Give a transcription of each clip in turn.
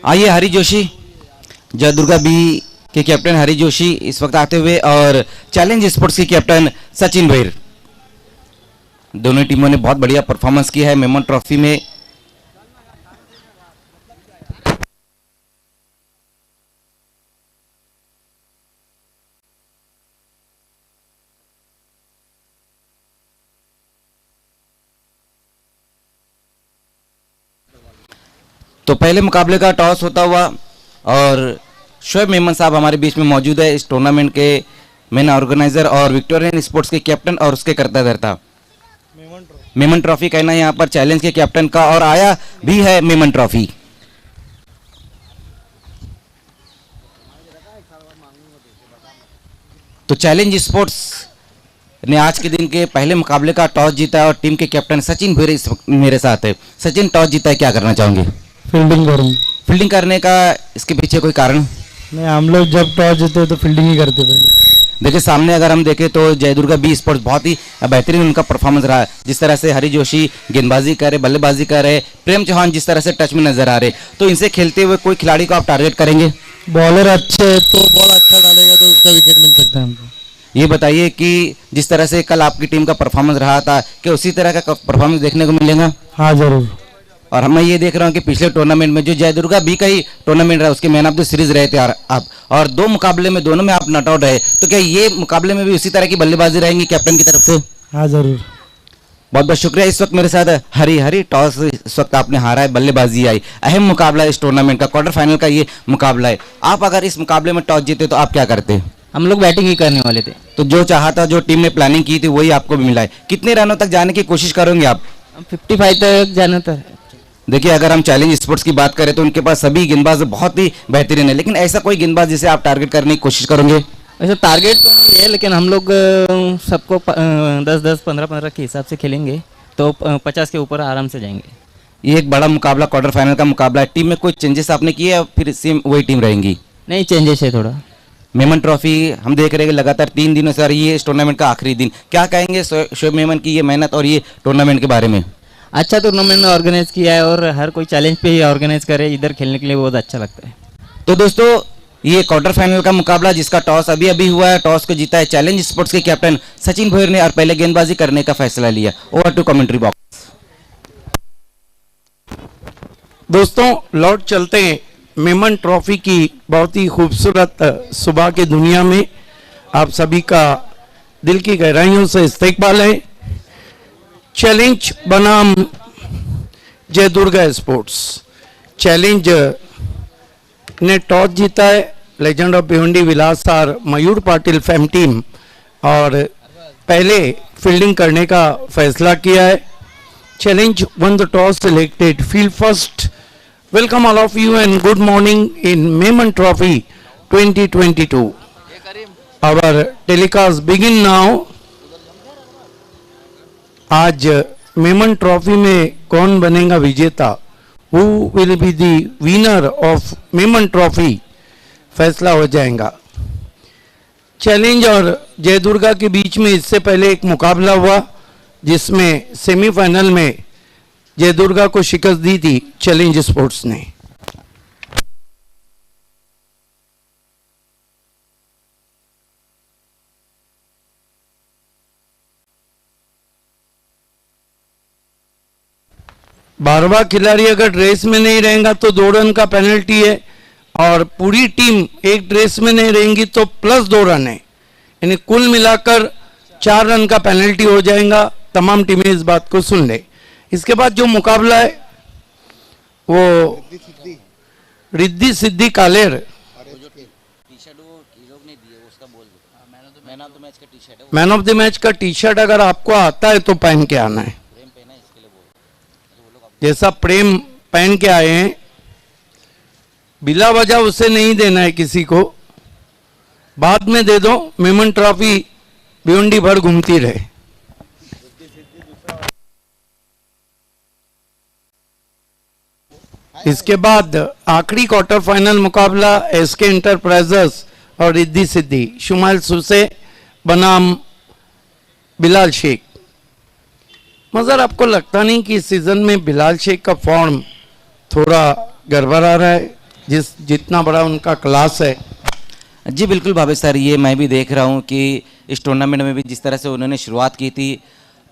आइए हरी जोशी, जय दुर्गा बी के कैप्टन हरी जोशी इस वक्त आते हुए और चैलेंज स्पोर्ट्स के कैप्टन सचिन भैर। दोनों टीमों ने बहुत बढ़िया परफॉर्मेंस किया है मेमन ट्रॉफी में। तो पहले मुकाबले का टॉस होता हुआ और शोएब मेमन साहब हमारे बीच में मौजूद है, इस टूर्नामेंट के मेन ऑर्गेनाइजर और विक्टोरियन स्पोर्ट्स के कैप्टन और उसके करता धरता। मेमन ट्रॉफी कहना है यहाँ पर चैलेंज के कैप्टन का, और आया भी है मेमन ट्रॉफी। तो चैलेंज स्पोर्ट्स ने आज के दिन के पहले मुकाबले का टॉस जीता है और टीम के कैप्टन सचिन भैर इस वक्त मेरे साथ है। सचिन, टॉस जीता है, क्या करना चाहोगे? फील्डिंग करूँगा। फील्डिंग करने का इसके पीछे कोई कारण? नहीं, हम लोग जब टॉस जीते तो फील्डिंग ही करते पहले। देखिए सामने अगर हम देखें तो जय दुर्गा बी स्पोर्ट्स बहुत ही बेहतरीन उनका परफॉर्मेंस रहा है। जिस तरह से हरी जोशी गेंदबाजी कर रहे, बल्लेबाजी कर रहे, प्रेम चौहान जिस तरह से टच में नजर आ रहे, तो इनसे खेलते हुए कोई खिलाड़ी को आप टारगेट करेंगे? बॉलर अच्छे है तो बॉल अच्छा डालेगा तो उसका विकेट मिल सकता है हमको। ये बताइए कि जिस तरह से कल आपकी टीम का परफॉर्मेंस रहा था, कि उसी तरह का परफॉर्मेंस देखने को मिलेगा? हाँ जरूर। और मैं ये देख रहा हूँ कि पिछले टूर्नामेंट में जो जय दुर्गा बी का ही टूर्नामेंट रहा, उसके मैन ऑफ द सीरीज रहे थे आप, और दो मुकाबले में दोनों में आप नॉट आउट रहे, तो क्या ये मुकाबले में भी उसी तरह की बल्लेबाजी रहेंगी कैप्टन की तरफ से? हाँ जरूर। बहुत बहुत शुक्रिया। इस वक्त मेरे साथ हरी टॉस इस वक्त आपने हारा है, बल्लेबाजी आई, अहम मुकाबला इस टूर्नामेंट का, क्वार्टर फाइनल का ये मुकाबला है। आप अगर इस मुकाबले में टॉस जीते तो आप क्या करते? हम लोग बैटिंग ही करने वाले थे। तो जो चाहा था, जो टीम ने प्लानिंग की थी, वही आपको भी मिला है। कितने रनों तक जाने की कोशिश करोगे आप? हम 55 तक जाना था। देखिए अगर हम चैलेंज स्पोर्ट्स की बात करें तो उनके पास सभी गेंदबाज बहुत ही बेहतरीन है, लेकिन ऐसा कोई गेंदबाज जिसे आप टारगेट करने की कोशिश करोगे? वैसे टारगेट तो नहीं है, लेकिन हम लोग सबको 10-10, 15-15 के हिसाब से खेलेंगे तो 50 के ऊपर आराम से जाएंगे। ये एक बड़ा मुकाबला, क्वार्टर फाइनल का मुकाबला है। टीम में कोई चेंजेस आपने किए या फिर सेम वही टीम रहेंगी? नहीं, चेंजेस है थोड़ा। मेमन ट्रॉफी हम देख रहे हैं लगातार 3 दिनों से, और ये इस टूर्नामेंट का आखिरी दिन, क्या कहेंगे शोएब मेमन की ये मेहनत और ये टूर्नामेंट के बारे में? अच्छा टूर्नामेंट ऑर्गेनाइज किया है और हर कोई चैलेंज पे ही ऑर्गेनाइज करे, इधर खेलने के लिए बहुत अच्छा लगता है। तो दोस्तों ये क्वार्टर फाइनल का मुकाबला जिसका टॉस अभी हुआ है, टॉस को जीता है चैलेंज स्पोर्ट्स के कैप्टन सचिन भैर ने और पहले गेंदबाजी करने का फैसला लिया। Over to commentary box. दोस्तों लौट चलते हैं मेमन ट्रॉफी की बहुत ही खूबसूरत सुबह के दुनिया में। आप सभी का दिल की गहराइयों से इस्तकबाल है। चैलेंज बनाम जय दुर्गा स्पोर्ट्स। चैलेंज ने टॉस जीता है, legend of Bhiwandi Vilasar Mayur Patil fam team, और पहले फील्डिंग करने का फैसला किया है। Challenge won the toss, selected field first. Welcome all of you and good morning in Memon Trophy 2022. Our telecast begin now. आज मेमन ट्रॉफी में कौन बनेगा विजेता? Who will be the winner of Memon trophy? फैसला हो जाएगा। चैलेंज और जय दुर्गा के बीच में इससे पहले एक मुकाबला हुआ जिसमें सेमीफाइनल में जय दुर्गा को शिकस्त दी थी चैलेंज स्पोर्ट्स ने। बारहवां खिलाड़ी अगर ड्रेस में नहीं रहेगा तो 2 रन का पेनल्टी है, और पूरी टीम एक ड्रेस में नहीं रहेंगी तो +2 रन है, यानी कुल मिलाकर 4 रन का पेनल्टी हो जाएगा। तमाम टीमें इस बात को सुन ले। इसके बाद जो मुकाबला है वो Riddhi Siddhi कालेर। Man of the match का टी शर्ट अगर आपको आता है तो पहन के आना है, जैसा प्रेम पहन के आए हैं। बिला वजह उसे नहीं देना है किसी को, बाद में दे दो। मेमन ट्रॉफी भिवंडी भर घूमती रहे। इसके बाद आखिरी क्वार्टर फाइनल मुकाबला एसके इंटरप्राइजेस और रिद्धि सिद्धि, शुमाइल सुसे बनाम बिलाल शेख। मगर आपको लगता नहीं कि इस सीजन में बिलाल शेख का फॉर्म थोड़ा गड़बड़ा रहा है? जितना बड़ा उनका क्लास है। जी बिल्कुल भावेश सर, ये मैं भी देख रहा हूँ कि इस टूर्नामेंट में भी जिस तरह से उन्होंने शुरुआत की थी,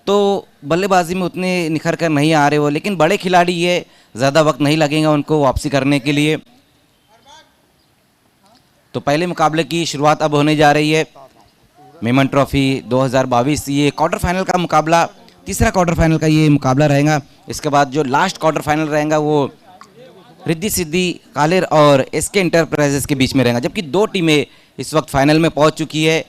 तो बल्लेबाजी में उतने निखर कर नहीं आ रहे वो, लेकिन बड़े खिलाड़ी ये, ज़्यादा वक्त नहीं लगेगा उनको वापसी करने के लिए। तो पहले मुकाबले की शुरुआत अब होने जा रही है। मेमन ट्रॉफी 2022, ये क्वार्टर फाइनल का मुकाबला, तीसरा क्वार्टर फाइनल का ये मुकाबला रहेगा। इसके बाद जो लास्ट क्वार्टर फाइनल रहेगा वो रिद्धि सिद्धि कालेर और एसके इंटरप्राइजेस के बीच में रहेगा, जबकि दो टीमें इस वक्त फाइनल में पहुंच चुकी है,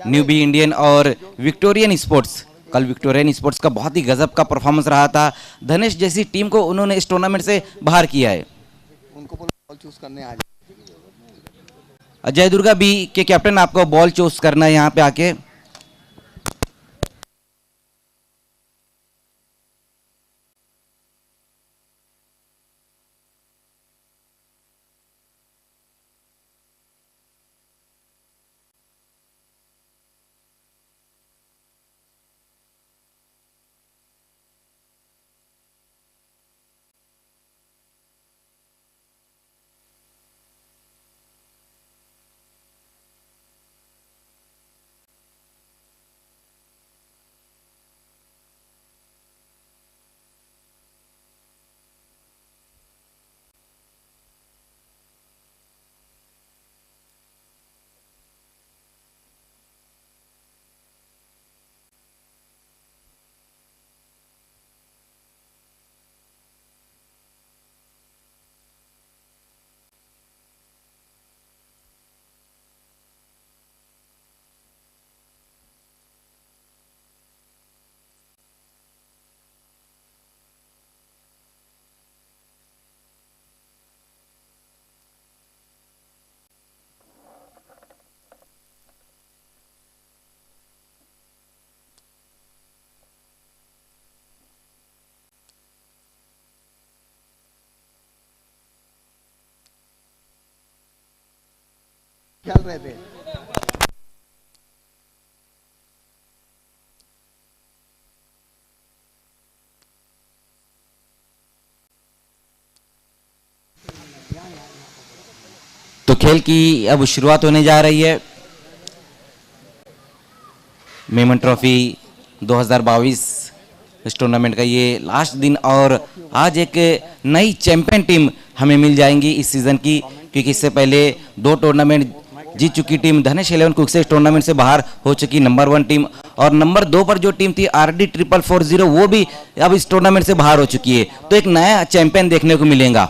न्यू बी इंडियन और विक्टोरियन स्पोर्ट्स। कल विक्टोरियन स्पोर्ट्स का बहुत ही गजब का परफॉर्मेंस रहा था, धनेश जैसी टीम को उन्होंने इस टूर्नामेंट से बाहर किया है। उनको बोलो बॉल चूज करने आ जाए। अजय दुर्गा बी के कैप्टन, आपको बॉल चूज करना है यहाँ पे आके। खेल रहे थे। तो खेल की अब शुरुआत होने जा रही है। मेमन ट्रॉफी 2022 इस टूर्नामेंट का ये लास्ट दिन, और आज एक नई चैंपियन टीम हमें मिल जाएंगी इस सीज़न की, क्योंकि इससे पहले दो टूर्नामेंट जीत चुकी टीम धनेश 11 कुक से इस टूर्नामेंट से बाहर हो चुकी नंबर 1 टीम, और नंबर 2 पर जो टीम थी RD 4440 वो भी अब इस टूर्नामेंट से बाहर हो चुकी है। तो एक नया चैंपियन देखने को मिलेगा।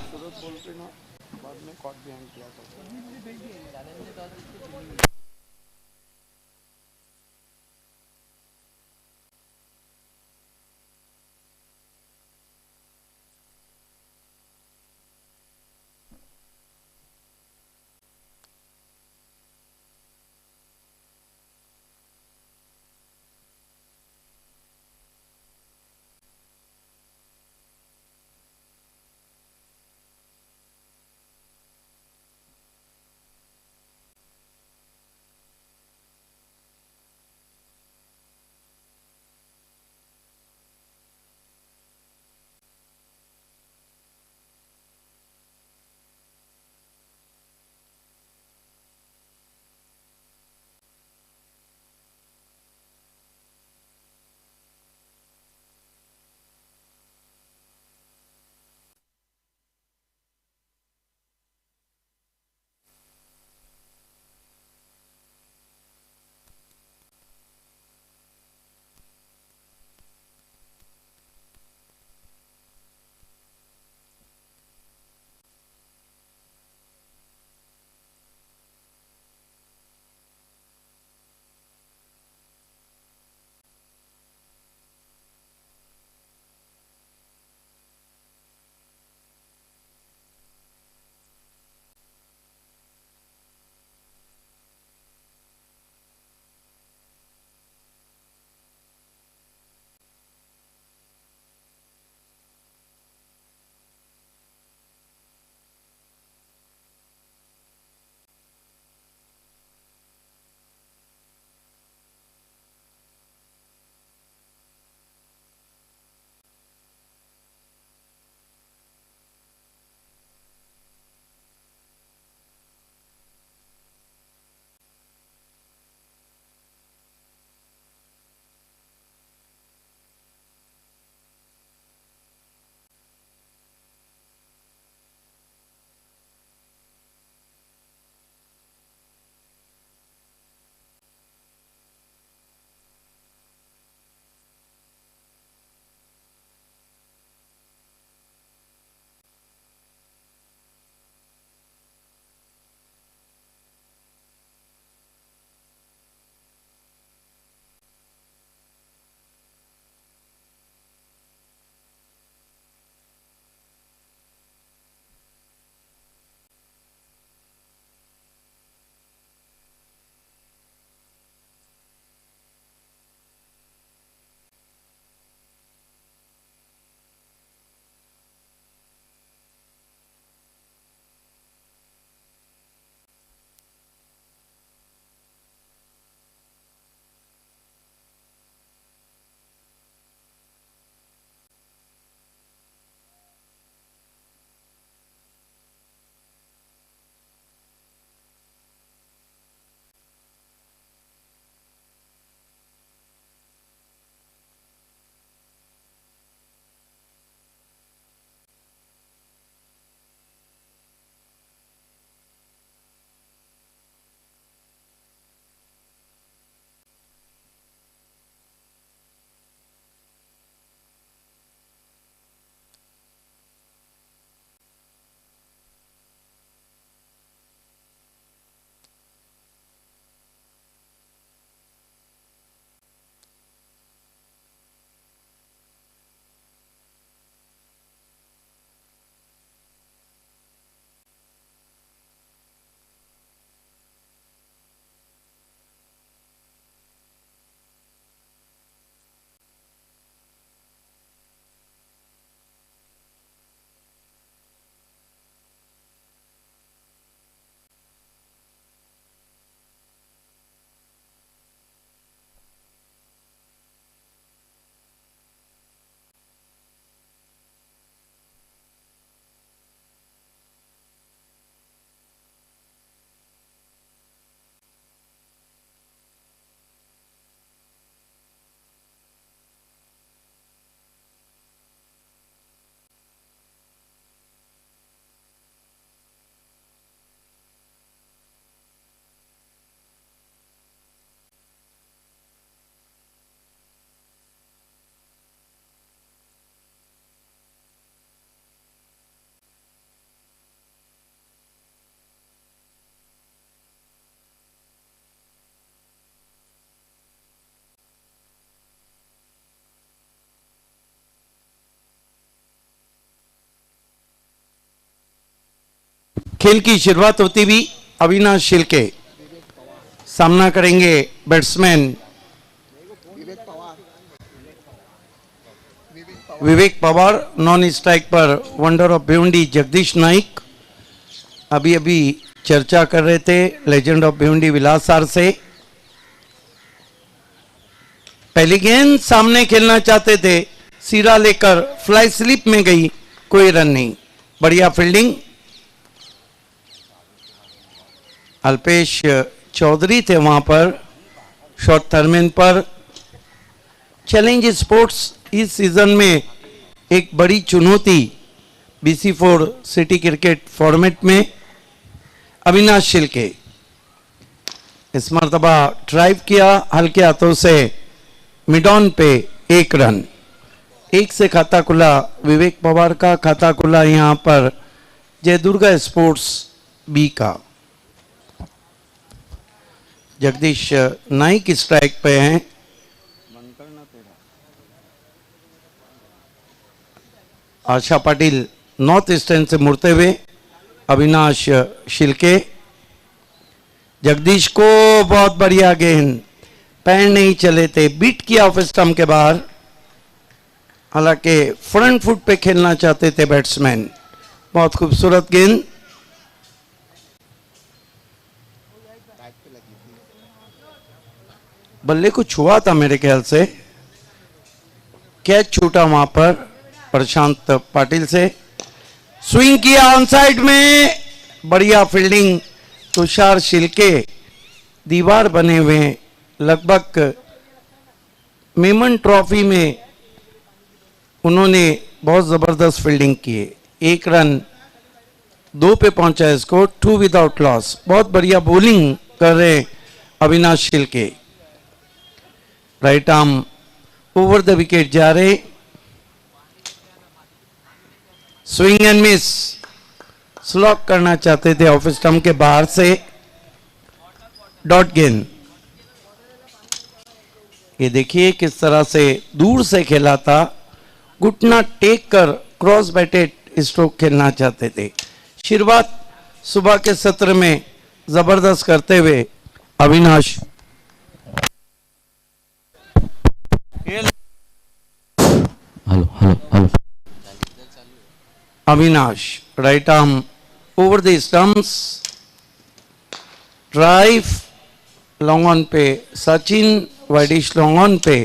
खेल की शुरुआत होती हुई अविनाश शिलके सामना करेंगे बैट्समैन विवेक पवार। नॉन स्ट्राइक पर वंडर ऑफ भिवंडी जगदीश नाइक। अभी अभी चर्चा कर रहे थे लेजेंड ऑफ भिवंडी विलास सार से। पहली गेंद सामने खेलना चाहते थे, सिरा लेकर फ्लाई स्लिप में गई, कोई रन नहीं। बढ़िया फील्डिंग। अल्पेश चौधरी थे वहां पर शॉर्ट थर्मेन पर। चैलेंज स्पोर्ट्स इस सीजन में एक बड़ी चुनौती BC4 सिटी क्रिकेट फॉर्मेट में। अविनाश शिलके इस मर्तबा ड्राइव किया हल्के हाथों से मिड ऑन पे 1 रन। 1 से खाता खुला विवेक पवार का, खाता खुला यहां पर जय दुर्गा स्पोर्ट्स B का। जगदीश नाइक स्ट्राइक पे हैं। आशा पाटिल नॉर्थ ईस्टर्न से मुड़ते हुए अविनाश शिलके। जगदीश को बहुत बढ़िया गेंद, पैर नहीं चले थे, बीट किया ऑफ स्टंप के बाहर। हालांकि फ्रंट फुट पे खेलना चाहते थे बैट्समैन। बहुत खूबसूरत गेंद। बल्ले को छुआ था मेरे ख्याल से, कैच छूटा वहां पर प्रशांत पाटिल से। स्विंग किया ऑन साइड में, बढ़िया फील्डिंग तुषार शिलके। दीवार बने हुए लगभग मेमन ट्रॉफी में उन्होंने बहुत जबरदस्त फील्डिंग की है। 1 रन 2 पे पहुंचा है स्कोर, 2 विदाउट लॉस। बहुत बढ़िया बॉलिंग कर रहे Avinash Shilke. Right arm over the wicket जा रहे। स्विंग एंड मिस, स्लॉक करना चाहते थे ऑफ स्टंप के बाहर से। डॉट गेंद। ये देखिए किस तरह से दूर से खेला था, घुटना टेक कर क्रॉस बैटेड स्ट्रोक खेलना चाहते थे। शुरुआत सुबह के सत्र में जबरदस्त करते हुए Avinash Avinash right arm over the stumps, drive long on पे सचिन, वाइडिश लॉन्ग ऑन पे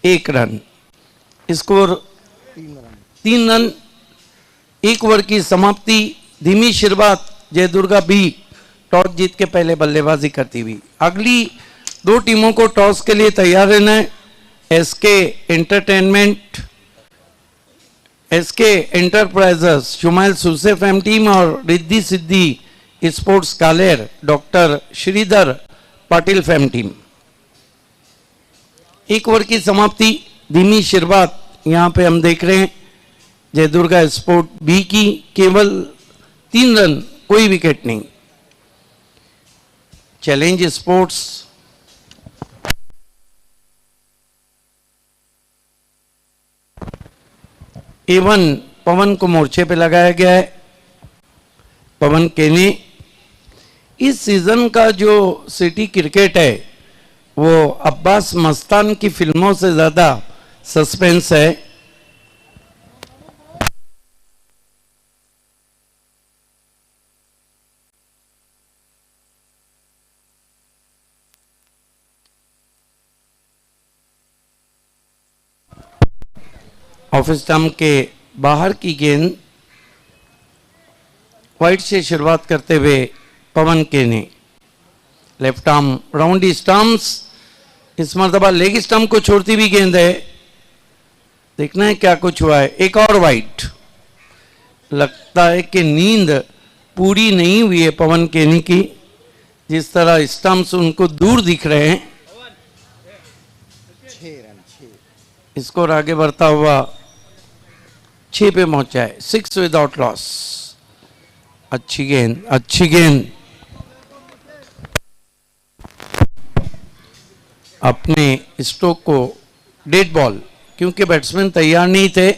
1 रन। Score 3 run. 1 ओवर की समाप्ति। धीमी शुरुआत जय दुर्गा B टॉस जीत के पहले बल्लेबाजी करती हुई। अगली 2 टीमों को टॉस के लिए तैयार रहना है। SK entertainment, SK enterprises Shumail Suse fam team और Riddhi Siddhi sports Kaler doctor Shridhar Patil fam team. 1 over की समाप्ति। धीमी शुरुआत यहां पे हम देख रहे हैं जय दुर्गा स्पोर्ट B की। केवल 3 रन, कोई विकेट नहीं। चैलेंज स्पोर्ट्स A1 पवन को मोर्चे पे लगाया गया है। पवन केने। इस सीजन का जो सिटी क्रिकेट है वो अब्बास मस्तान की फिल्मों से ज्यादा सस्पेंस है। ऑफ स्टंप के बाहर की गेंद वाइड से शुरुआत करते हुए पवन के ने लेफ्ट आर्म राउंड स्टंप्स। इस मर्तबा लेग स्टंप को छोड़ती हुई गेंद है। देखना है क्या कुछ हुआ है। एक और वाइड। लगता है कि नींद पूरी नहीं हुई है पवन केनी की, जिस तरह स्टंप्स उनको दूर दिख रहे हैं। 6 रन। स्कोर आगे बढ़ता हुआ 6 पे पहुंचा है। 6 विदाउट लॉस। अच्छी गेंद, अच्छी गेंद। अपने स्ट्रोक को डेड बॉल, क्योंकि बैट्समैन तैयार नहीं थे।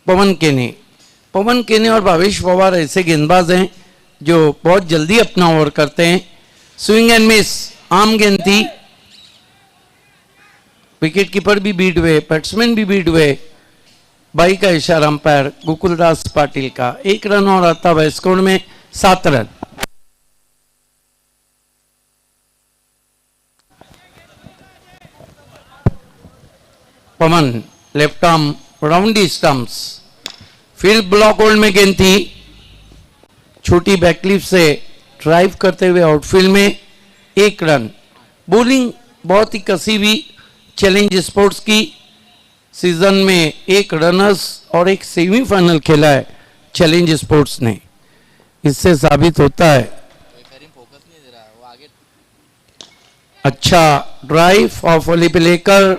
पवन के ने पवन केने और भावेश पवार ऐसे गेंदबाज हैं जो बहुत जल्दी अपना ओवर करते हैं। स्विंग एंड मिस, आम गेंद थी, विकेट कीपर भी बीट हुए, बैट्समैन भी बीट हुए। बाई का इशारा अंपायर गोकुलदास पाटिल का। 1 रन और आता हुआ स्कोर में 7 run. Pawan left arm round the stumps, field block hold में गेंद थी, छोटी बैकलिफ से ड्राइव करते हुए आउटफील्ड में 1 रन। बॉलिंग बहुत ही कसी हुई चैलेंज स्पोर्ट्स की। सीजन में 1 रनर्स और 1 सेमीफाइनल खेला है चैलेंज स्पोर्ट्स ने। इससे साबित होता है अच्छा ड्राइव ऑफ ओली पे लेकर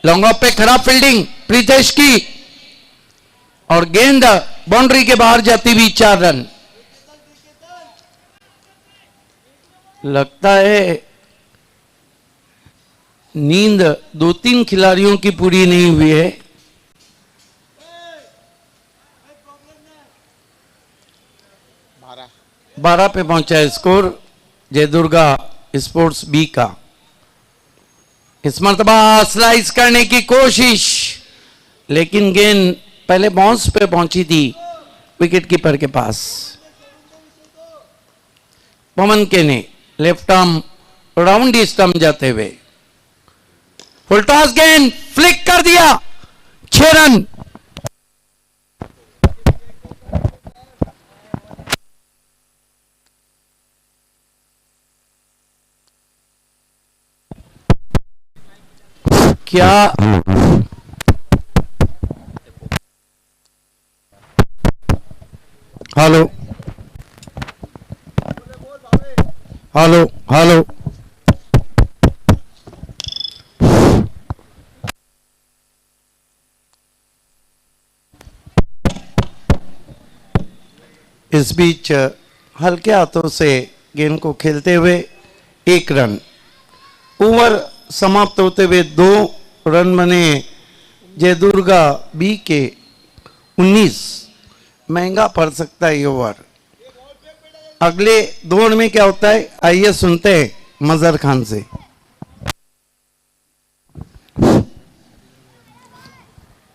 लॉन्ग ऑफ पे खराब फील्डिंग प्रीतेश की और गेंद बाउंड्री के बाहर जाती हुई 4 रन। लगता है नींद 2-3 खिलाड़ियों की पूरी नहीं हुई है। 12 पे पहुंचा है स्कोर जयदुर्गा स्पोर्ट्स बी का। इस मर्तबा स्लाइस करने की कोशिश, लेकिन गेंद पहले बाउंस पे पहुंची थी विकेट कीपर के पास। पवन केने लेफ्ट आर्म राउंड स्टंप जाते हुए फुल टॉस, गेंद फ्लिक कर दिया, 6 रन। क्या हेलो हेलो हेलो इस बीच हल्के हाथों से गेंद को खेलते हुए 1 रन। ओवर समाप्त होते हुए 2 रन बने जयदुर्गा बी के 19। महंगा पड़ सकता है ये ओवर। अगले 2 ओवर में क्या होता है आइए सुनते हैं मजहर खान से।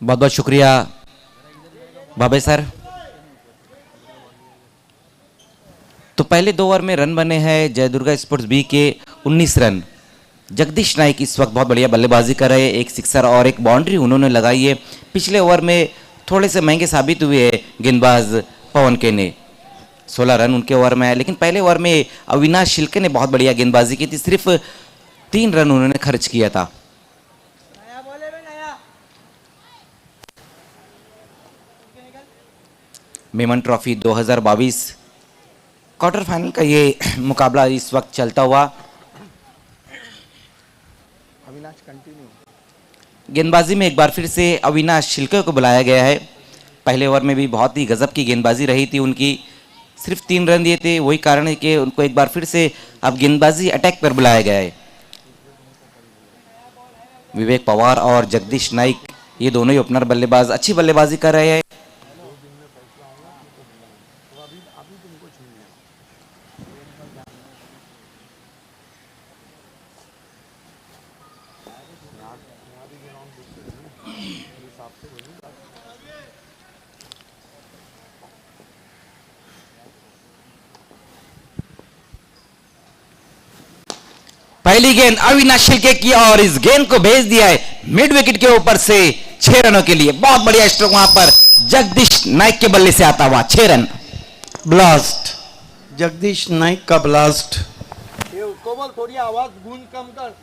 बहुत बहुत शुक्रिया बाबे सर। तो पहले 2 ओवर में रन बने हैं जयदुर्गा स्पोर्ट्स बी के 19 रन। जगदीश नाइक इस वक्त बहुत बढ़िया बल्लेबाजी कर रहे हैं, 1 सिक्सर और 1 बाउंड्री उन्होंने लगाई है। पिछले ओवर में थोड़े से महंगे साबित हुए हैं गेंदबाज पवन केने, 16 रन उनके ओवर में है। लेकिन पहले ओवर में अविनाश शिल्के ने बहुत बढ़िया गेंदबाजी की थी, सिर्फ 3 रन उन्होंने खर्च किया था। मेमन ट्रॉफी 2022 क्वार्टर फाइनल का ये मुकाबला इस वक्त चलता हुआ। गेंदबाजी में एक बार फिर से अविनाश शिल्के को बुलाया गया है। पहले ओवर में भी बहुत ही गजब की गेंदबाजी रही थी उनकी, सिर्फ 3 रन दिए थे। वही कारण है कि उनको एक बार फिर से अब गेंदबाजी अटैक पर बुलाया गया है। विवेक पवार और जगदीश नाइक ये दोनों ही ओपनर बल्लेबाज अच्छी बल्लेबाजी कर रहे हैं। पहली गेंद अविनाश शिल्के की और इस गेंद को भेज दिया है मिड विकेट के ऊपर से 6 रनों के लिए। बहुत बढ़िया स्ट्रोक वहां पर जगदीश नाइक के बल्ले से आता हुआ 6 रन। ब्लास्ट, जगदीश नाइक का ब्लास्ट। थोड़ी आवाज गूंज कम कर।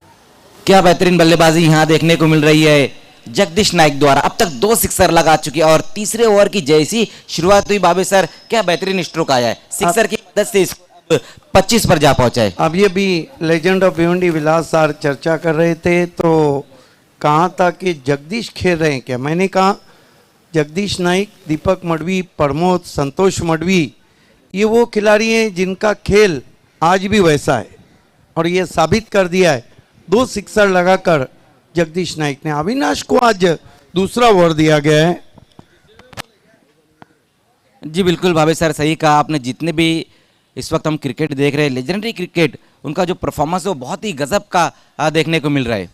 क्या बेहतरीन बल्लेबाजी यहां देखने को मिल रही है जगदीश नाइक द्वारा। अब तक 2 सिक्सर लगा चुके और तीसरे ओवर की जैसी शुरुआत हुई बाबे सर, क्या बेहतरीन स्ट्रोक आया है। सिक्सर की मदद से 25 पर जा पहुंचा है। अब ये भी legend of Bhiwandi Vilas sir चर्चा कर रहे थे तो कहा था कि जगदीश खेल रहे हैं क्या। मैंने कहा जगदीश नाइक, दीपक मडवी, प्रमोद, संतोष मडवी ये वो खिलाड़ी हैं जिनका खेल आज भी वैसा है और ये साबित कर दिया है। 2 सिक्सर लगाकर जगदीश नाइक ने। अविनाश को आज दूसरा ओवर दिया गया है। जी बिल्कुल भावे सर, सही कहा आपने। जितने भी इस वक्त हम क्रिकेट देख रहे हैं, लेजेंडरी क्रिकेट, उनका जो परफॉर्मेंस है वो बहुत ही गजब का देखने को मिल रहा है।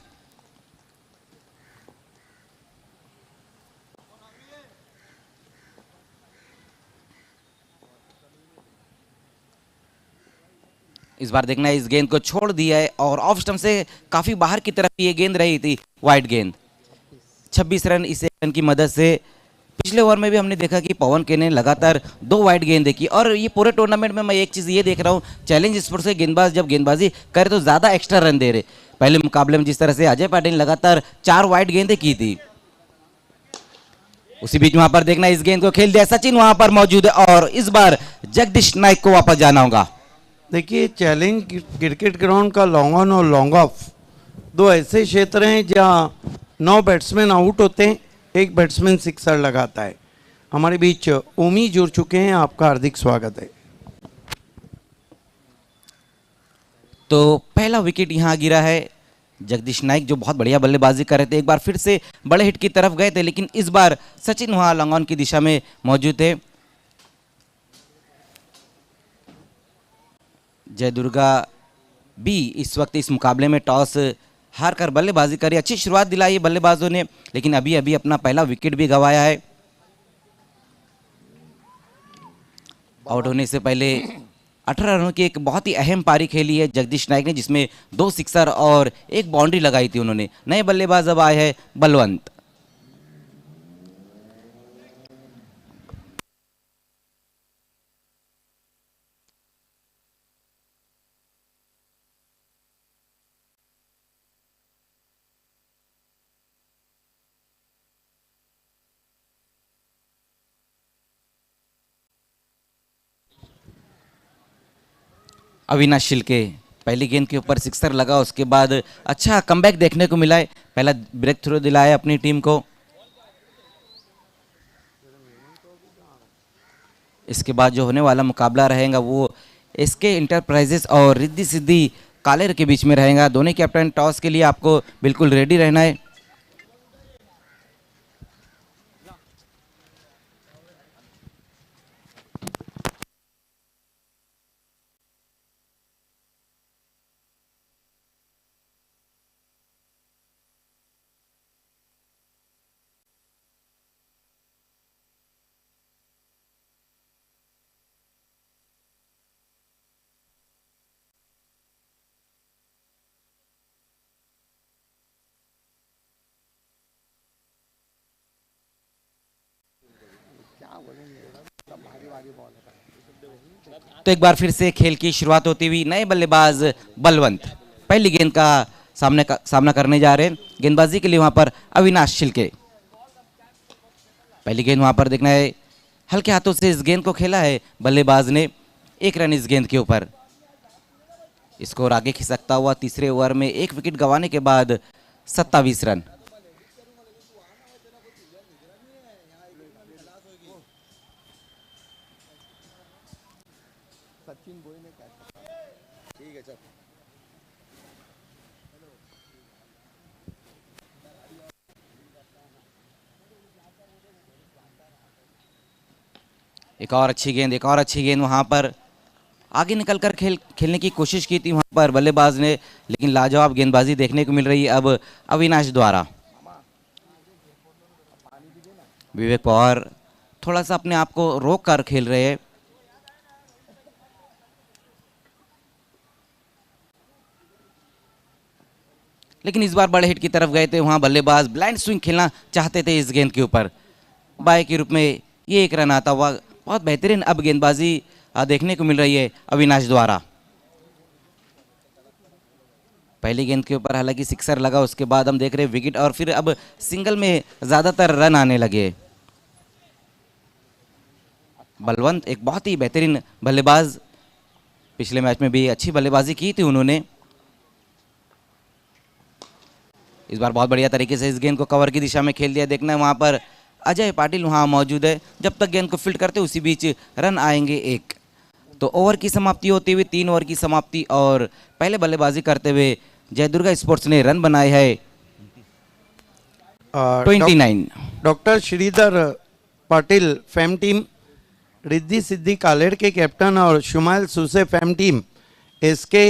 इस बार देखना है, इस गेंद को छोड़ दिया है और ऑफ स्टंप से काफी बाहर की तरफ ये गेंद रही थी, वाइड गेंद। 26 रन इस एक रन की मदद से। पिछले ओवर में भी हमने देखा कि पवन के ने लगातार 2 वाइड गेंदें की। और ये पूरे टूर्नामेंट में मैं एक चीज़ ये देख रहा हूँ, चैलेंज स्पोर्ट्स के गेंदबाज जब गेंदबाजी करे तो ज़्यादा एक्स्ट्रा रन दे रहे। पहले मुकाबले में जिस तरह से अजय पाटिल ने लगातार 4 वाइड गेंदें की थी, उसी बीच वहां पर देखना इस गेंद को खेल दिया, सचिन वहां पर मौजूद है और इस बार जगदीश नाइक को वापस जाना होगा। देखिए, चैलेंज क्रिकेट ग्राउंड का लॉन्ग ऑन और लॉन्ग ऑफ दो ऐसे क्षेत्र हैं जहां 9 बैट्समैन आउट होते हैं, एक बैट्समैन सिक्सर लगाता है। हमारे बीच ओमी जुड़ चुके हैं, आपका हार्दिक स्वागत है। तो पहला विकेट यहां गिरा है। जगदीश नाइक जो बहुत बढ़िया बल्लेबाजी कर रहे थे, एक बार फिर से बड़े हिट की तरफ गए थे, लेकिन इस बार सचिन वहां लॉन्ग ऑन की दिशा में मौजूद थे। जय दुर्गा भी इस वक्त इस मुकाबले में टॉस हार कर बल्लेबाजी करी। अच्छी शुरुआत दिलाई बल्लेबाजों ने, लेकिन अभी अभी अपना पहला विकेट भी गंवाया है। आउट होने से पहले 18 रनों की एक बहुत ही अहम पारी खेली है जगदीश नाइक ने, जिसमें 2 सिक्सर और 1 बाउंड्री लगाई थी उन्होंने। नए बल्लेबाज अब आए हैं बलवंत। अविनाश शिल्के, पहली गेंद के ऊपर सिक्सर लगा, उसके बाद अच्छा कमबैक देखने को मिला है। पहला ब्रेक थ्रू दिलाया अपनी टीम को। इसके बाद जो होने वाला मुकाबला रहेगा वो एसके इंटरप्राइजेस और रिद्धि सिद्धि कालेर के बीच में रहेगा। दोनों कैप्टन टॉस के लिए आपको बिल्कुल रेडी रहना है। तो एक बार फिर से खेल की शुरुआत होती हुई नए बल्लेबाज बलवंत पहली गेंद का सामना करने जा रहे हैं। गेंदबाजी के लिए वहां पर अविनाश शिल्के। पहली गेंद वहां पर देखना है, हल्के हाथों से इस गेंद को खेला है बल्लेबाज ने। 1 रन इस गेंद के ऊपर। स्कोर आगे खिसकता हुआ तीसरे ओवर में 1 विकेट गंवाने के बाद 27 रन। एक और अच्छी गेंद वहां पर आगे निकलकर खेलने की कोशिश की थी वहां पर बल्लेबाज ने, लेकिन लाजवाब गेंदबाजी देखने को मिल रही है अब अविनाश द्वारा। विवेक पवार थोड़ा सा अपने आप को रोक कर खेल रहे हैं। लेकिन इस बार बड़े हिट की तरफ गए थे वहां बल्लेबाज, ब्लाइंड स्विंग खेलना चाहते थे इस गेंद के ऊपर। बाय के रूप में ये 1 रन आता हुआ। बहुत बेहतरीन अब गेंदबाजी देखने को मिल रही है अविनाश द्वारा। पहली गेंद के ऊपर हालांकि सिक्सर लगा, उसके बाद हम देख रहे हैं विकेट और फिर अब सिंगल में ज्यादातर रन आने लगे। बलवंत एक बहुत ही बेहतरीन बल्लेबाज, पिछले मैच में भी अच्छी बल्लेबाजी की थी उन्होंने। इस बार बहुत बढ़िया तरीके से इस गेंद को कवर की दिशा में खेल दिया। देखना है वहां पर अजय पाटिल वहां मौजूद है। जब तक गेंद को फील्ड करते उसी बीच रन आएंगे 1। तो ओवर की समाप्ति होती हुई 3 ओवर की समाप्ति और पहले बल्लेबाजी करते हुए जय दुर्गा स्पोर्ट्स ने रन बनाए है 29। Doctor Shridhar Patil fame team Riddhi Siddhi Kaler के कैप्टन और Shumail Suse fam team SK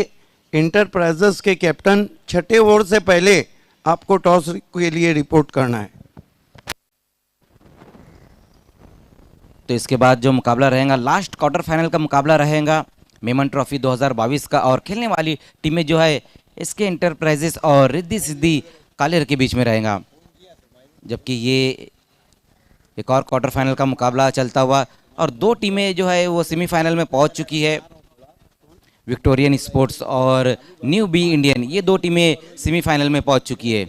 enterprises के कैप्टन, छठे ओवर से पहले आपको टॉस के लिए रिपोर्ट करना है। तो इसके बाद जो मुकाबला रहेगा, लास्ट क्वार्टर फाइनल का मुकाबला रहेगा मेमन ट्रॉफी 2022 का, और खेलने वाली टीमें जो है इसके इंटरप्राइजेस और रिद्धि सिद्धि कालेर के बीच में रहेगा। जबकि ये एक और क्वार्टर फाइनल का मुकाबला चलता हुआ, और दो टीमें जो है वो सेमीफाइनल में पहुंच चुकी है। विक्टोरियन स्पोर्ट्स और न्यू बी इंडियन, ये दो टीमें सेमीफाइनल में पहुंच चुकी है।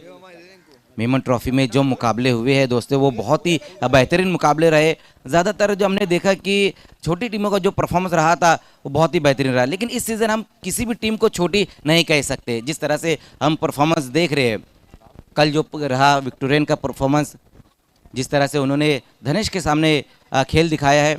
मेमन ट्रॉफी में जो मुकाबले हुए हैं दोस्तों, वो बहुत ही बेहतरीन मुकाबले रहे। ज़्यादातर जो हमने देखा कि छोटी टीमों का जो परफॉर्मेंस रहा था वो बहुत ही बेहतरीन रहा, लेकिन इस सीज़न हम किसी भी टीम को छोटी नहीं कह सकते। जिस तरह से हम परफॉर्मेंस देख रहे हैं, कल जो रहा विक्टोरियन का परफॉर्मेंस, जिस तरह से उन्होंने धनेश के सामने खेल दिखाया है,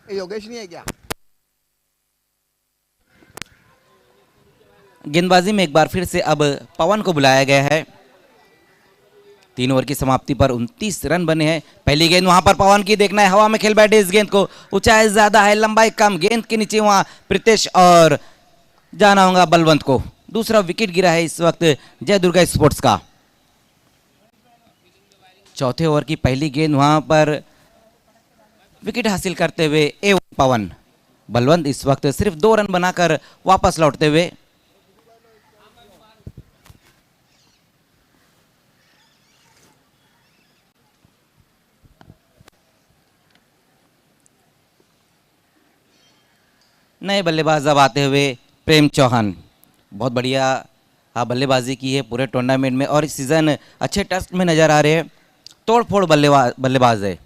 योगेश नहीं है क्या? गेंदबाजी में एक बार फिर से अब पवन को बुलाया गया है। 3 ओवर की समाप्ति पर 29 रन बने हैं। पहली गेंद वहां पर पवन की, देखना है हवा में खेल बैठे इस गेंद को, ऊंचाई ज्यादा है लंबाई कम, गेंद के नीचे वहां प्रीतेश और जाना होगा बलवंत को। दूसरा विकेट गिरा है इस वक्त जय दुर्गा स्पोर्ट्स का। चौथे ओवर की पहली गेंद वहां पर विकेट हासिल करते हुए पवन, बलवंत इस वक्त सिर्फ 2 रन बनाकर वापस लौटते हुए। नए बल्लेबाज अब आते हुए प्रेम चौहान, बहुत बढ़िया बल्लेबाजी की है पूरे टूर्नामेंट में, और इस सीजन अच्छे टेस्ट में नजर आ रहे हैं। तोड़फोड़ बल्लेबाज है।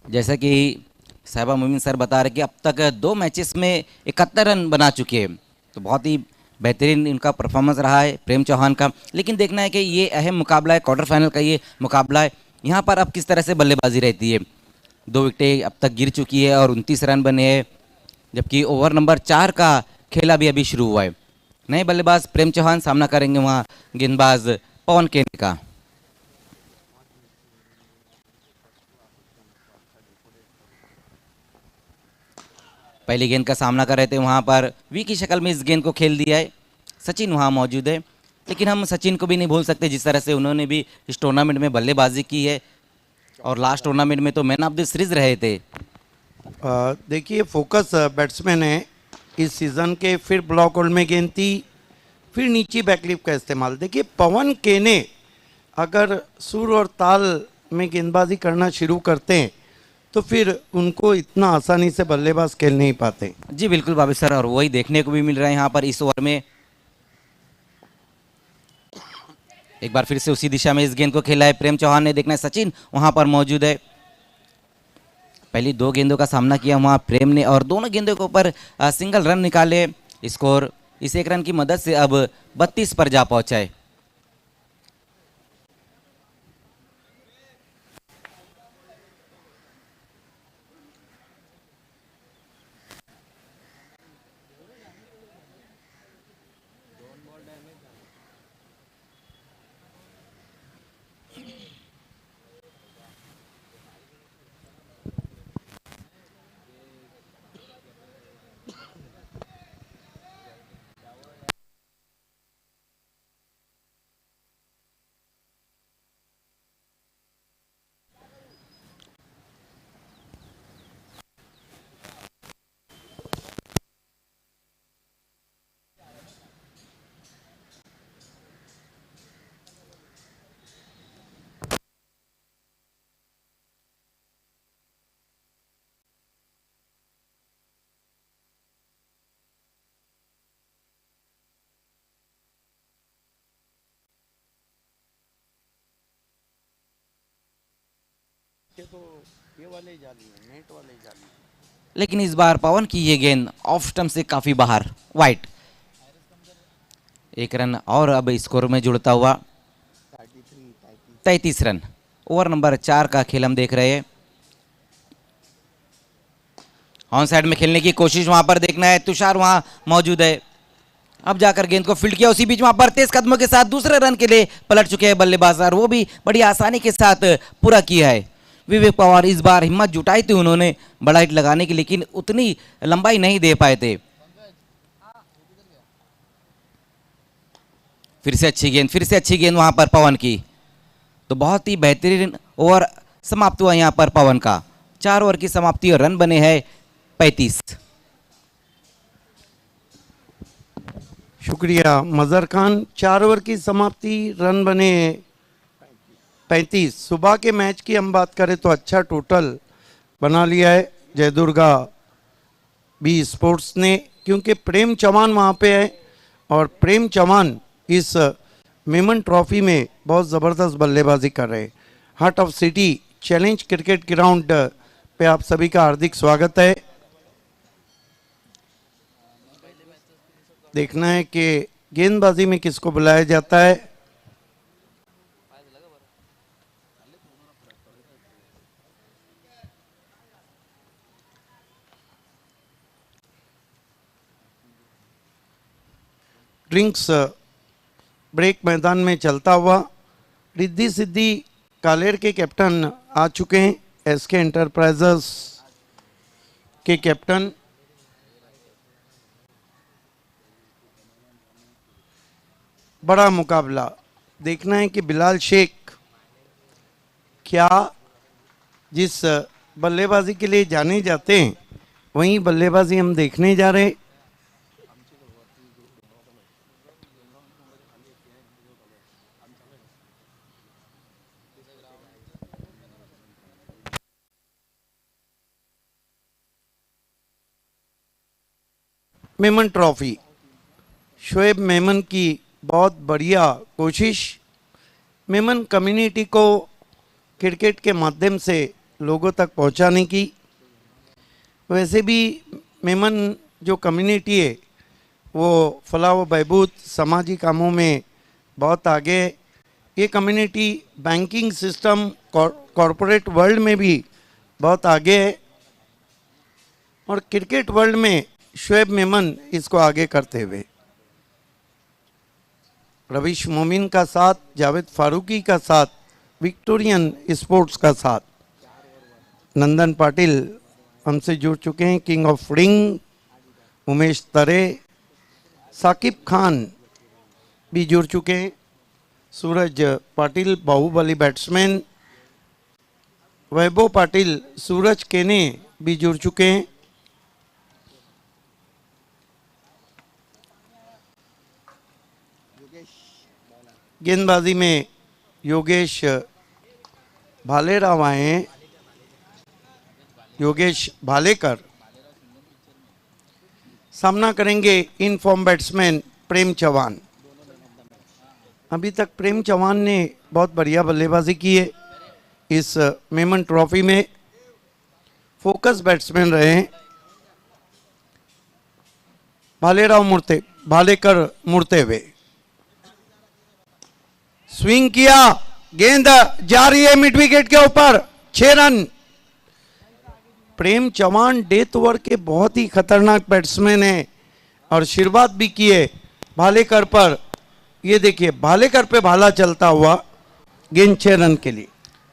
जैसा कि साहिबा मोमिन सर बता रहे कि अब तक 2 मैचेस में 71 रन बना चुके हैं, तो बहुत ही बेहतरीन इनका परफॉर्मेंस रहा है प्रेम चौहान का। लेकिन देखना है कि ये अहम मुकाबला है, क्वार्टर फाइनल का ये मुकाबला है, यहाँ पर अब किस तरह से बल्लेबाजी रहती है। 2 विकेटें अब तक गिर चुकी है और 29 रन बने हैं, जबकि ओवर नंबर 4 का खेला भी अभी शुरू हुआ है। नए बल्लेबाज प्रेम चौहान सामना करेंगे वहाँ गेंदबाज पवन केने का। पहली गेंद का सामना कर रहे थे, वहाँ पर वी की शक्ल में इस गेंद को खेल दिया है। सचिन वहाँ मौजूद है, लेकिन हम सचिन को भी नहीं भूल सकते, जिस तरह से उन्होंने भी इस टूर्नामेंट में बल्लेबाजी की है, और लास्ट टूर्नामेंट में तो मैन ऑफ द सीरीज रहे थे। देखिए फोकस बैट्समैन है इस सीज़न के, फिर ब्लॉक होल्ड में गेंद थी, फिर नीची बैकलिप का इस्तेमाल। देखिए पवन केने अगर सुर और ताल में गेंदबाजी करना शुरू करते हैं तो फिर उनको इतना आसानी से बल्लेबाज खेल नहीं पाते। जी बिल्कुल बाबी सर, और वही देखने को भी मिल रहा है यहाँ पर इस ओवर में। एक बार फिर से उसी दिशा में इस गेंद को खेला है प्रेम चौहान ने, देखना है सचिन वहाँ पर मौजूद है। पहली 2 गेंदों का सामना किया वहाँ प्रेम ने, और दोनों गेंदों के ऊपर सिंगल रन निकाले। स्कोर इस 1 रन की मदद से अब 32 पर जा पहुँचा है। तो ये वाले जाली है, नेट वाले जाली। लेकिन इस बार पवन की ये गेंद ऑफ स्टंप से काफी बाहर, वाइट। एक रन और अब स्कोर में जुड़ता हुआ 33 रन। ओवर नंबर 4 का खेल हम देख रहे हैं। ऑन साइड में खेलने की कोशिश वहां पर देखना है, तुषार वहां मौजूद है। अब जाकर गेंद को फील्ड किया, उसी बीच वहां पर तेज कदमों के साथ दूसरे रन के लिए पलट चुके हैं बल्लेबाज और वो भी बड़ी आसानी के साथ पूरा किया है। विवेक पवार इस बार हिम्मत जुटाई थी उन्होंने बड़ा हिट लगाने की, लेकिन उतनी लंबाई नहीं दे पाए थे। फिर से अच्छी गेंद वहां पर पवन की। तो बहुत ही बेहतरीन ओवर समाप्त हुआ यहां पर पवन का। 4 ओवर की समाप्ति और रन बने हैं 35। शुक्रिया मजहर खान। 4 ओवर की समाप्ति, रन बने 35। सुबह के मैच की हम बात करें तो अच्छा टोटल बना लिया है जयदुर्गा बी स्पोर्ट्स ने, क्योंकि प्रेम चौहान वहाँ पे है और प्रेम चौहान इस मेमन ट्रॉफी में बहुत ज़बरदस्त बल्लेबाजी कर रहे हैं। Heart of city challenge cricket ground पे आप सभी का हार्दिक स्वागत है। देखना है कि गेंदबाजी में किसको बुलाया जाता है। ड्रिंक्स ब्रेक मैदान में चलता हुआ रिद्धि सिद्धि कालेर के कैप्टन आ चुके हैं, एसके एंटरप्राइजेस के कैप्टन। बड़ा मुकाबला देखना है कि बिलाल शेख क्या जिस बल्लेबाजी के लिए जाने जाते हैं वहीं बल्लेबाजी हम देखने जा रहे हैं। मेमन ट्रॉफी, शोएब मेमन की बहुत बढ़िया कोशिश मेमन कम्युनिटी को क्रिकेट के माध्यम से लोगों तक पहुंचाने की। वैसे भी मेमन जो कम्युनिटी है वो फलाह व बहबूद समाजी कामों में बहुत आगे है। ये community banking system corporate world में भी बहुत आगे है और क्रिकेट वर्ल्ड में शोएब मेमन इसको आगे करते हुए रवीश मोमिन का साथ, जावेद फारूकी का साथ, विक्टोरियन स्पोर्ट्स का साथ, नंदन पाटिल हमसे जुड़ चुके हैं, किंग ऑफ रिंग उमेश तरे, साकिब खान भी जुड़ चुके हैं, सूरज पाटिल बाहुबली बैट्समैन, वैभव पाटिल सूरज केने भी जुड़ चुके हैं। गेंदबाजी में योगेश भालेराव आए हैं, योगेश भालेकर सामना करेंगे इन फॉर्म बैट्समैन प्रेम चौहान। अभी तक प्रेम चौहान ने बहुत बढ़िया बल्लेबाजी की है इस मेमन ट्रॉफी में, फोकस बैट्समैन रहे हैं। भालेकर मुड़ते हुए स्विंग किया, गेंद जा रही है मिड विकेट के ऊपर, 6 रन। प्रेम चौहान डेथ ओवर के बहुत ही खतरनाक बैट्समैन है और आशीर्वाद भी किए भालेकर पर। ये देखिए भालेकर पे भाला चलता हुआ, गेंद 6 रन के लिए।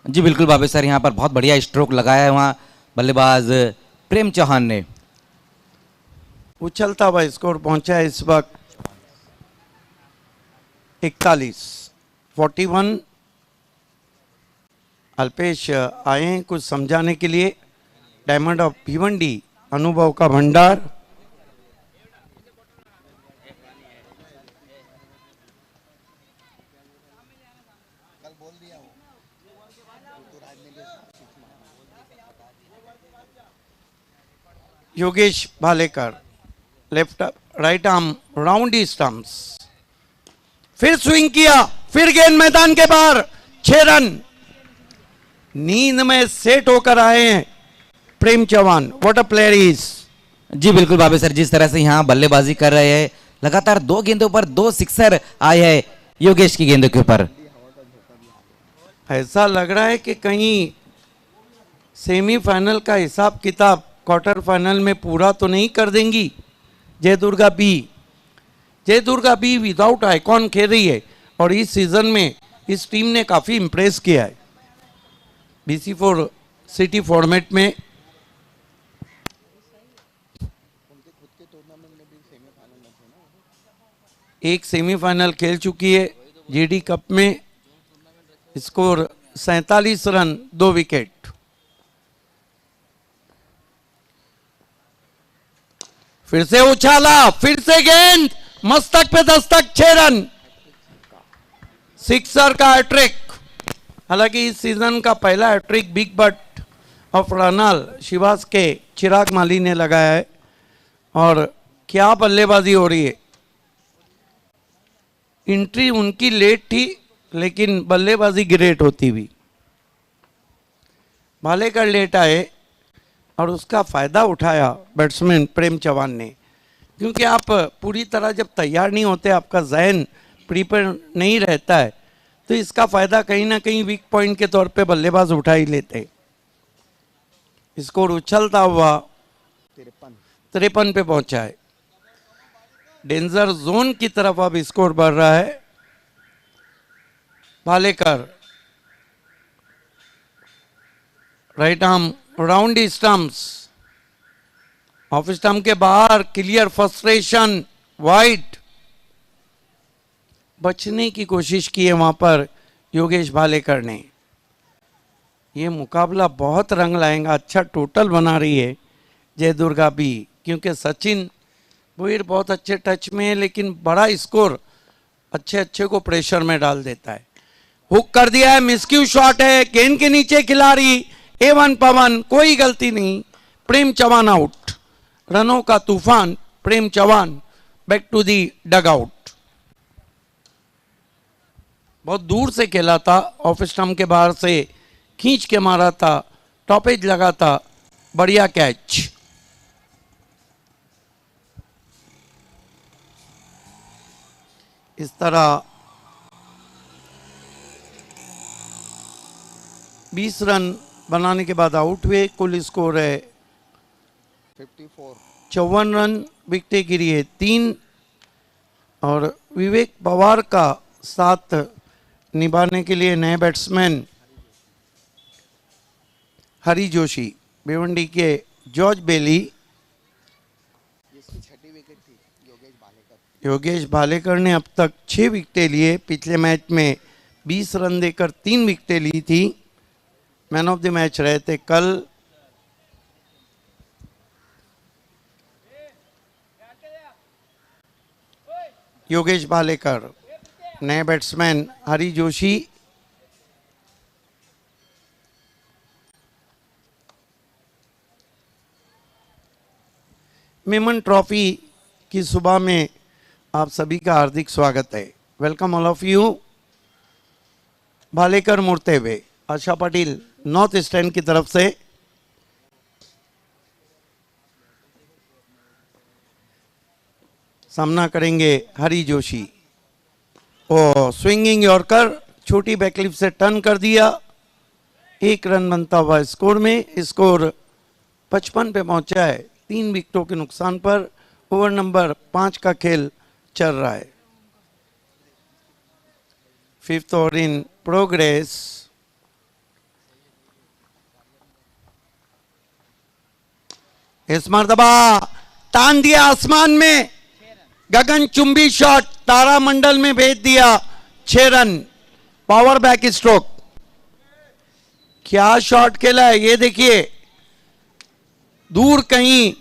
जी बिल्कुल बाबे सर, यहाँ पर बहुत बढ़िया स्ट्रोक लगाया है वहाँ बल्लेबाज प्रेम चौहान ने। उछलता हुआ स्कोर पहुंचा है इस वक्त 41। अल्पेश आए हैं कुछ समझाने के लिए, डायमंड ऑफ भिवंडी अनुभव का भंडार। Yogesh Bhalekar left right arm round the stumps, फिर स्विंग किया, फिर गेंद मैदान के बाहर, 6 रन। नींद में सेट होकर आए हैं Prem Chauhan, what a player is. जी बिल्कुल बाबे सर, जिस तरह से यहाँ बल्लेबाजी कर रहे हैं, लगातार 2 गेंदों पर 2 सिक्सर आए हैं योगेश की गेंदों के ऊपर। ऐसा लग रहा है कि कहीं सेमीफाइनल का हिसाब किताब क्वार्टर फाइनल में पूरा तो नहीं कर देंगी जय दुर्गा बी। जय दुर्गा बी विदाउट आइकॉन खेल रही है और इस सीजन में इस टीम ने काफ़ी इम्प्रेस किया है BC4 सिटी फॉर्मेट में। एक सेमीफाइनल खेल चुकी है GD कप में, स्कोर 47 रन 2 विकेट। फिर से उछाला, फिर से गेंद मस्तक पे दस्तक, 6 रन, सिक्सर का हैट्रिक। हालांकि इस सीजन का पहला हैट्रिक बिग बट ऑफ रनाल शिवास के चिराग माली ने लगाया है। और क्या बल्लेबाजी हो रही है। एंट्री उनकी लेट थी लेकिन बल्लेबाजी ग्रेट होती हुई। भालेकर लेट आए और उसका फायदा उठाया बैट्समैन प्रेम चौहान ने, क्योंकि आप पूरी तरह जब तैयार नहीं होते, आपका जहन प्रिपेयर नहीं रहता है, तो इसका फायदा कहीं ना कहीं वीक पॉइंट के तौर पे बल्लेबाज उठा ही लेते। स्कोर उछलता हुआ 53 पे पहुंचा है। डेंजर जोन की तरफ अब स्कोर बढ़ रहा है। Bhalekar right arm round stumps, off stump के बाहर, क्लियर, फ्रस्ट्रेशन, वाइड। बचने की कोशिश की है वहां पर योगेश भालेकर ने। ये मुकाबला बहुत रंग लाएगा। अच्छा टोटल बना रही है जय दुर्गा बी, क्योंकि सचिन भोईर बहुत अच्छे टच में है, लेकिन बड़ा स्कोर अच्छे को प्रेशर में डाल देता है। हुक कर दिया है, मिसक्यू शॉट है, गेंद के नीचे खिलाड़ी A1 पवन, कोई गलती नहीं। प्रेम चौहान आउट। रनों का तूफान, Prem Chauhan back to the dugout. बहुत दूर से खेला था, ऑफ स्टंप के बाहर से खींच के मारा था, टॉपेज लगा था, बढ़िया कैच। इस तरह 20 रन बनाने के बाद आउट हुए। कुल स्कोर है 54 रन। विकेटें गिरी है 3 और विवेक पवार का साथ निभाने के लिए नए बैट्समैन हरी जोशी, भिवंडी के जॉर्ज बेली, योगेश भालेकर ने अब तक 6 विकेटें लिए। पिछले मैच में 20 रन देकर 3 विकेटें ली थी। मैन ऑफ द मैच रहे थे कल। योगेश भालेकर, नए बैट्समैन हरी जोशी। मेमन ट्रॉफी की सुबह में आप सभी का हार्दिक स्वागत है। Welcome all of you. Bhalekar मुड़ते हुए आशा पाटिल नॉर्थ ईस्टर्न की तरफ से। सामना करेंगे हरी जोशी। ओ स्विंगिंग यॉर्कर, छोटी बैकलिप से टर्न कर दिया। 1 रन बनता हुआ स्कोर में। स्कोर 55 पे पहुंचा है 3 विकेटों के नुकसान पर। ओवर नंबर 5 का खेल चल रहा है। 5th over in progress. इस मर्तबा तान दिया आसमान में, गगन चुंबी शॉट तारामंडल में भेज दिया। 6 रन, पावर बैक स्ट्रोक। क्या शॉट खेला है ये देखिए। दूर कहीं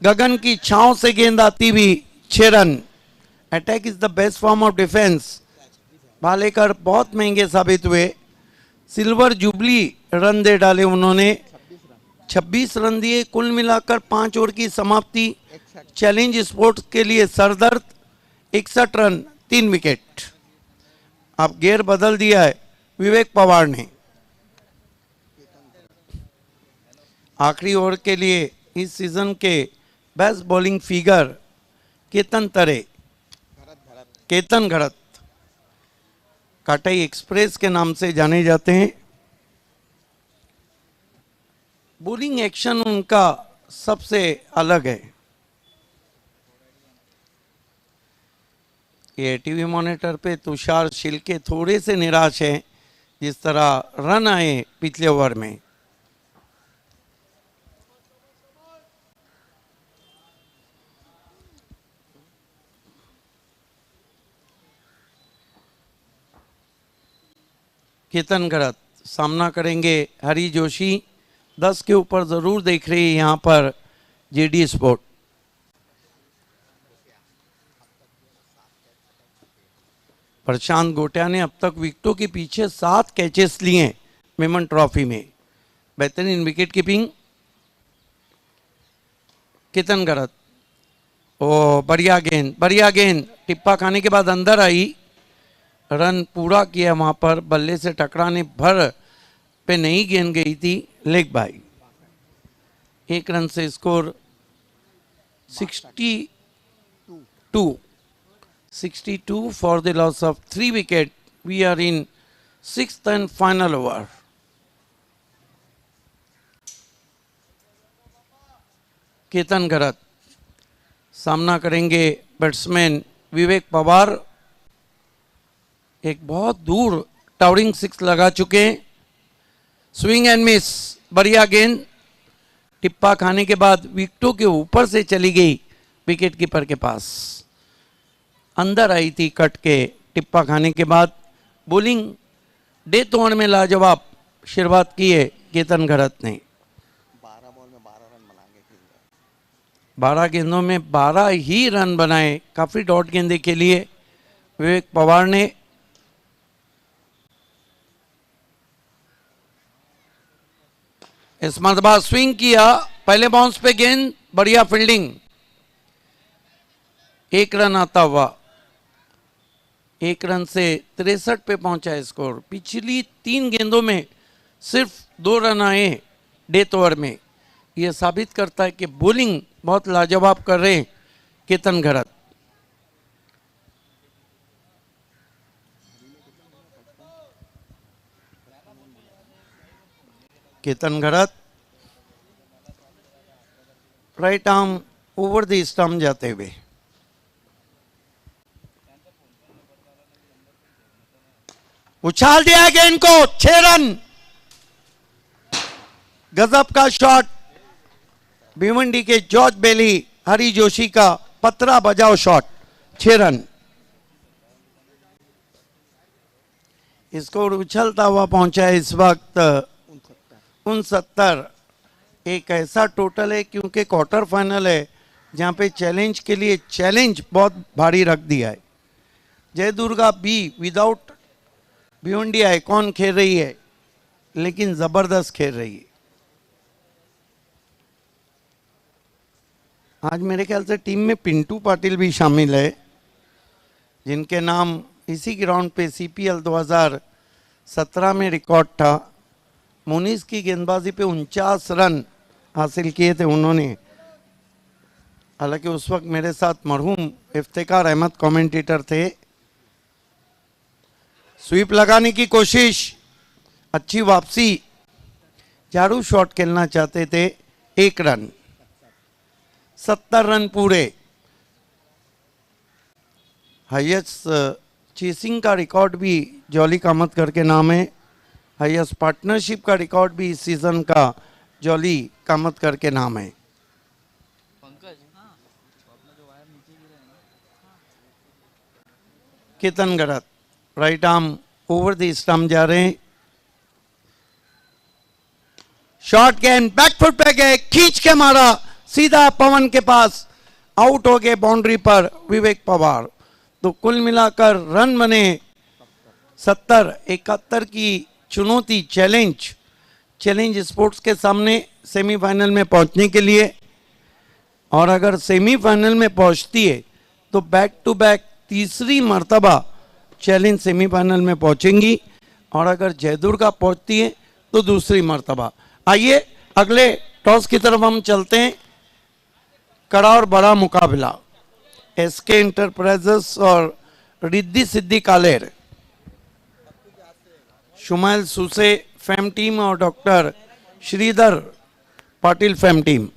गगन की छांव से गेंद आती हुई 6 run. Attack is the best form of defence. Bhalekar बहुत महंगे साबित हुए। सिल्वर जुबली रन दे डाले उन्होंने। 26 रन दिए। कुल मिलाकर 5 ओवर की समाप्ति। चैलेंज स्पोर्ट्स के लिए सरदर्द 61 रन 3 विकेट। अब गेयर बदल दिया है विवेक पवार ने। आखिरी ओवर के लिए इस सीजन के बेस्ट बॉलिंग फिगर केतन घरत काटाई एक्सप्रेस के नाम से जाने जाते हैं। बॉलिंग एक्शन उनका सबसे अलग है। ये टीवी मॉनिटर पे तुषार शिल्के थोड़े से निराश हैं जिस तरह रन आए पिछले ओवर में। केतन घरत सामना करेंगे हरी जोशी। 10 के ऊपर जरूर देख रही है यहाँ पर जेडी स्पोर्ट। प्रशांत गोटिया ने अब तक विकेटों के पीछे 7 कैचेस लिए मेमन ट्रॉफी में। बेहतरीन विकेट कीपिंग केतन घरत। ओ बढ़िया गेंद टिप्पा खाने के बाद अंदर आई, रन पूरा किया। वहां पर बल्ले से टकराने भर पे नहीं गेंद गई थी, लेग बाई। 1 रन से score 62 for the loss of 3 wicket. We are in 6th and final over. Ketan Gharat सामना करेंगे बैट्समैन विवेक पवार। एक बहुत दूर टावरिंग 6 लगा चुके हैं। स्विंग एंड मिस, बढ़िया गेंद टिप्पा खाने के बाद विकेटों के ऊपर से चली गई विकेट कीपर के पास। अंदर आई थी कट के टिप्पा खाने के बाद। बॉलिंग डेथ ओवर में लाजवाब शुरुआत की है केतन घरत ने। 12 गेंदों में 12 ही रन बनाए। काफी डॉट गेंदे के लिए विवेक पवार ने। इस मरतबा स्विंग किया, पहले बाउंस पे गेंद, बढ़िया फील्डिंग। 1 रन आता हुआ। 1 रन से 63 पे पहुंचा है स्कोर। पिछली 3 गेंदों में सिर्फ 2 रन आए डेथ ओवर में। यह साबित करता है कि बॉलिंग बहुत लाजवाब कर रहे हैं Ketan Gharat. Ketan Gharat right arm over the stump जाते हुए। उछाल दिया गेंद को, 6 रन। गजब का शॉट भिवंडी के जॉर्ज बेली, हरी जोशी का पतरा बजाओ शॉट, 6 रन। स्कोर उछलता हुआ पहुंचा है इस वक्त 69। एक ऐसा टोटल है क्योंकि क्वार्टर फाइनल है जहां पे चैलेंज के लिए चैलेंज बहुत भारी रख दिया है। जय दुर्गा बी विदाउट भिवंडी आइकॉन खेल रही है, लेकिन जबरदस्त खेल रही है। आज मेरे ख्याल से टीम में पिंटू पाटिल भी शामिल है, जिनके नाम इसी ग्राउंड पे सीपीएल 2017 में रिकॉर्ड था। मुनीस की गेंदबाजी पे 49 रन हासिल किए थे उन्होंने। हालांकि उस वक्त मेरे साथ मरहूम इफ्तिकार अहमद कमेंटेटर थे। स्वीप लगाने की कोशिश, अच्छी वापसी। झाड़ू शॉट खेलना चाहते थे, 1 रन। 70 रन पूरे। हाईएस्ट चेसिंग का रिकॉर्ड भी जॉली कामत करके नाम है। हाईएस्ट पार्टनरशिप का रिकॉर्ड भी इस सीजन का जॉली कामत करके नाम है। Ketan Gharat right arm over the stump जा रहे हैं। शॉर्ट गेंद बैक फुट पे गए, खींच के मारा सीधा पवन के पास, आउट हो गए बाउंड्री पर विवेक पवार। तो कुल मिलाकर रन बने 70। 71 की चुनौती चैलेंज स्पोर्ट्स के सामने सेमीफाइनल में पहुंचने के लिए। और अगर सेमीफाइनल में पहुंचती है तो बैक टू बैक तीसरी मर्तबा चैलेंज सेमीफाइनल में पहुंचेंगी। और अगर जयदुर्गा पहुंचती है तो दूसरी मर्तबा। आइए अगले टॉस की तरफ हम चलते हैं। कड़ा और बड़ा मुकाबला एसके इंटरप्राइजेस और रिद्धि सिद्धि कालेर, शुमाइल सूसे फैम टीम और doctor Shridhar Patil fam team.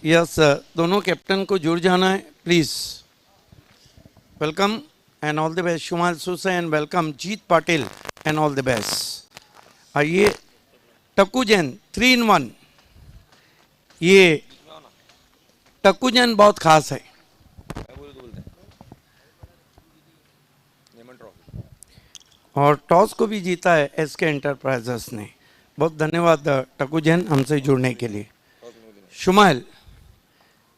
Yes, दोनों कैप्टन को जुड़ जाना है please. Welcome and all the best Shumail Suse and welcome Jeet Patil and all the best. आइए टक्कू जैन 3 in 1। ये टक्कू जैन बहुत खास है। और टॉस को भी जीता है एसके एंटरप्राइजेस ने। बहुत धन्यवाद टक्कू जैन हमसे जुड़ने के लिए। शुमाइल,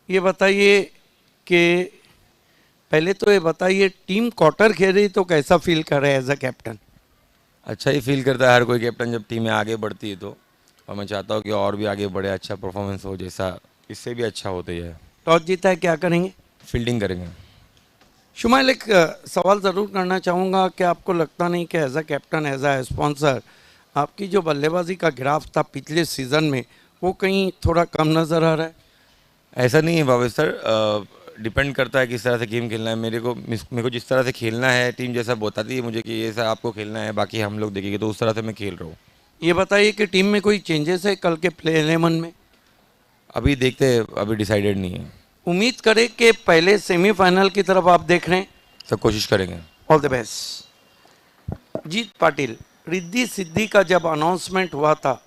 ये बताइए कि पहले तो ये बताइए टीम क्वार्टर खेल रही तो कैसा फील कर रहे हैं एज अ कैप्टन? अच्छा ही फील करता है हर कोई कैप्टन जब टीमें आगे बढ़ती है तो, और मैं चाहता हूँ कि और भी आगे बढ़े, अच्छा परफॉर्मेंस हो, जैसा इससे भी अच्छा होता ही है। टॉस जीता है, क्या करेंगे? फील्डिंग करेंगे। शुमाइल, एक सवाल ज़रूर करना चाहूँगा कि आपको लगता नहीं कि as a captain, as a sponsor, आपकी जो बल्लेबाजी का ग्राफ था पिछले सीज़न में वो कहीं थोड़ा कम नज़र आ रहा है? ऐसा नहीं है भावेश सर, डिपेंड करता है किस तरह से गेम खेलना है। मेरे को जिस तरह से खेलना है, टीम जैसा बताती है मुझे कि ये ऐसा आपको खेलना है, बाकी हम लोग देखेंगे, तो उस तरह से मैं खेल रहा हूँ। ये बताइए कि टीम में कोई चेंजेस है कल के प्ले 11 में? अभी देखते हैं, अभी डिसाइडेड नहीं है। उम्मीद करें कि पहले सेमीफाइनल की तरफ आप देख रहे हैं। सब कोशिश करेंगे। All the best. Jeet Patil, Riddhi Siddhi का जब अनाउंसमेंट हुआ था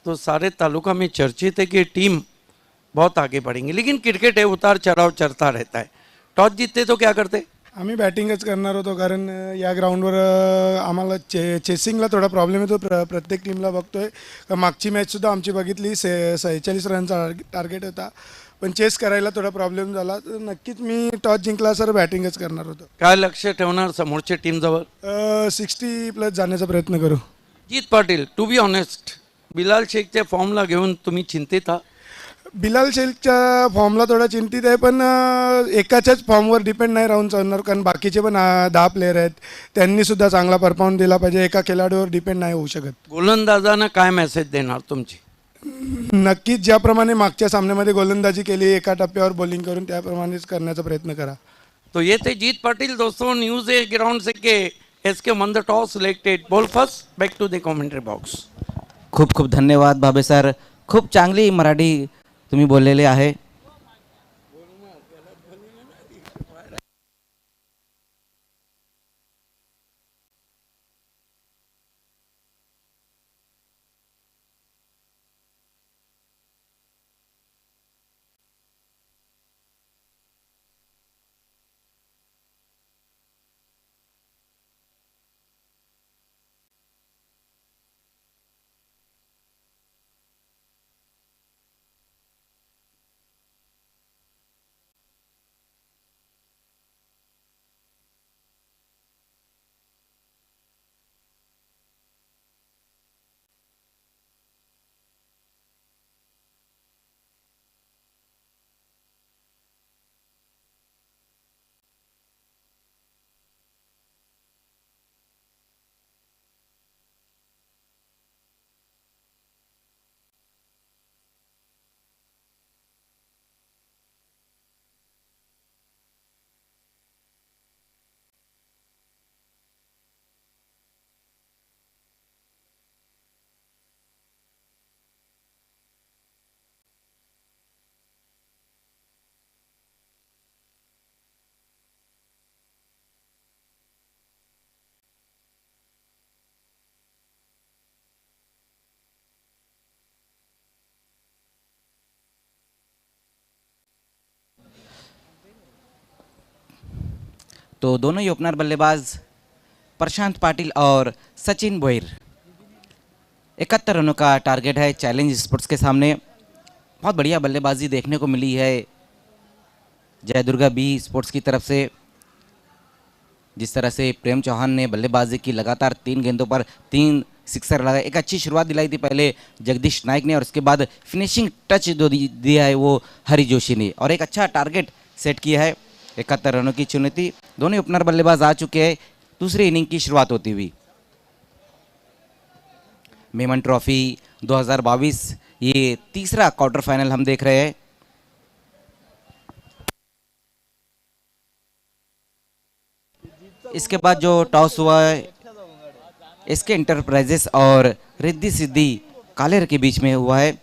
तो सारे तालुका में चर्चित है कि टीम बहुत आगे बढ़ेंगे, लेकिन क्रिकेट है, उतार चढ़ाव चलता रहता है। टॉस जीतते तो क्या करते? आम्ही बॅटिंगच करणार होतो, कारण या ग्राउंडवर आम्हाला चेसिंगला थोडा प्रॉब्लेम येतो. प्रत्येक टीमला बघतोय. मागची मॅचसुद्धा आमची बघितली, 46 रनचा टार्गेट होता, पण चेस करायला थोडा प्रॉब्लेम झाला. तर नक्कीच मी टॉस जिंकला सर बॅटिंगच करणार होतो. काय लक्ष ठेवणार समोरच्या टीमजवळ? 60+ जाण्याचा प्रयत्न करू. Jeet Patil, to be honest, Bilal शेखच्या फॉर्मला घेऊन तुम्ही चिंतित आहात? बिलाल शेखच्या फॉर्मला थोडा चिंतित आहे, पण एकाच्याच फॉर्मवर डिपेंड नाही राहून चालणार, कारण बाकीचे पण 10 प्लेयर आहेत, त्यांनी सुद्धा चांगला परफॉर्म दिला पाहिजे. एका खेळाडूवर डिपेंड नाही होऊ शकत. गोलंदाजांना काय मेसेज देणार तुमची? नक्कीच ज्याप्रमाणे मागच्या सामन्यामध्ये गोलंदाजी केली, एका टप्प्यावर बॉलिंग करून त्याप्रमाणेच करण्याचा प्रयत्न करा. तो ये थे जीत पाटिल. दोस्तों, न्यूज है ग्राउंड से के SK won the toss selected ball first, back to the commentary box. खूप खूप धन्यवाद भाबे सर, खूप चांगली मराठी तुम्ही बोललेले आहे. तो दोनों ही ओपनर बल्लेबाज प्रशांत पाटिल और सचिन भोईर, 71 रनों का टारगेट है चैलेंज स्पोर्ट्स के सामने. बहुत बढ़िया बल्लेबाजी देखने को मिली है जय दुर्गा बी स्पोर्ट्स की तरफ से. जिस तरह से प्रेम चौहान ने बल्लेबाजी की, लगातार 3 गेंदों पर 3 सिक्सर लगाया। एक अच्छी शुरुआत दिलाई थी पहले जगदीश नायक ने और उसके बाद फिनिशिंग टच जो दिया है वो हरी जोशी ने, और एक अच्छा टारगेट सेट किया है। 71 रनों की चुनौती, दोनों ओपनर बल्लेबाज आ चुके हैं। दूसरी इनिंग की शुरुआत होती हुई मेमन ट्रॉफी 2022 ये तीसरा क्वार्टर फाइनल हम देख रहे हैं। इसके बाद जो टॉस हुआ है एसके इंटरप्राइजेस और रिद्धि सिद्धि कालेर के बीच में हुआ है।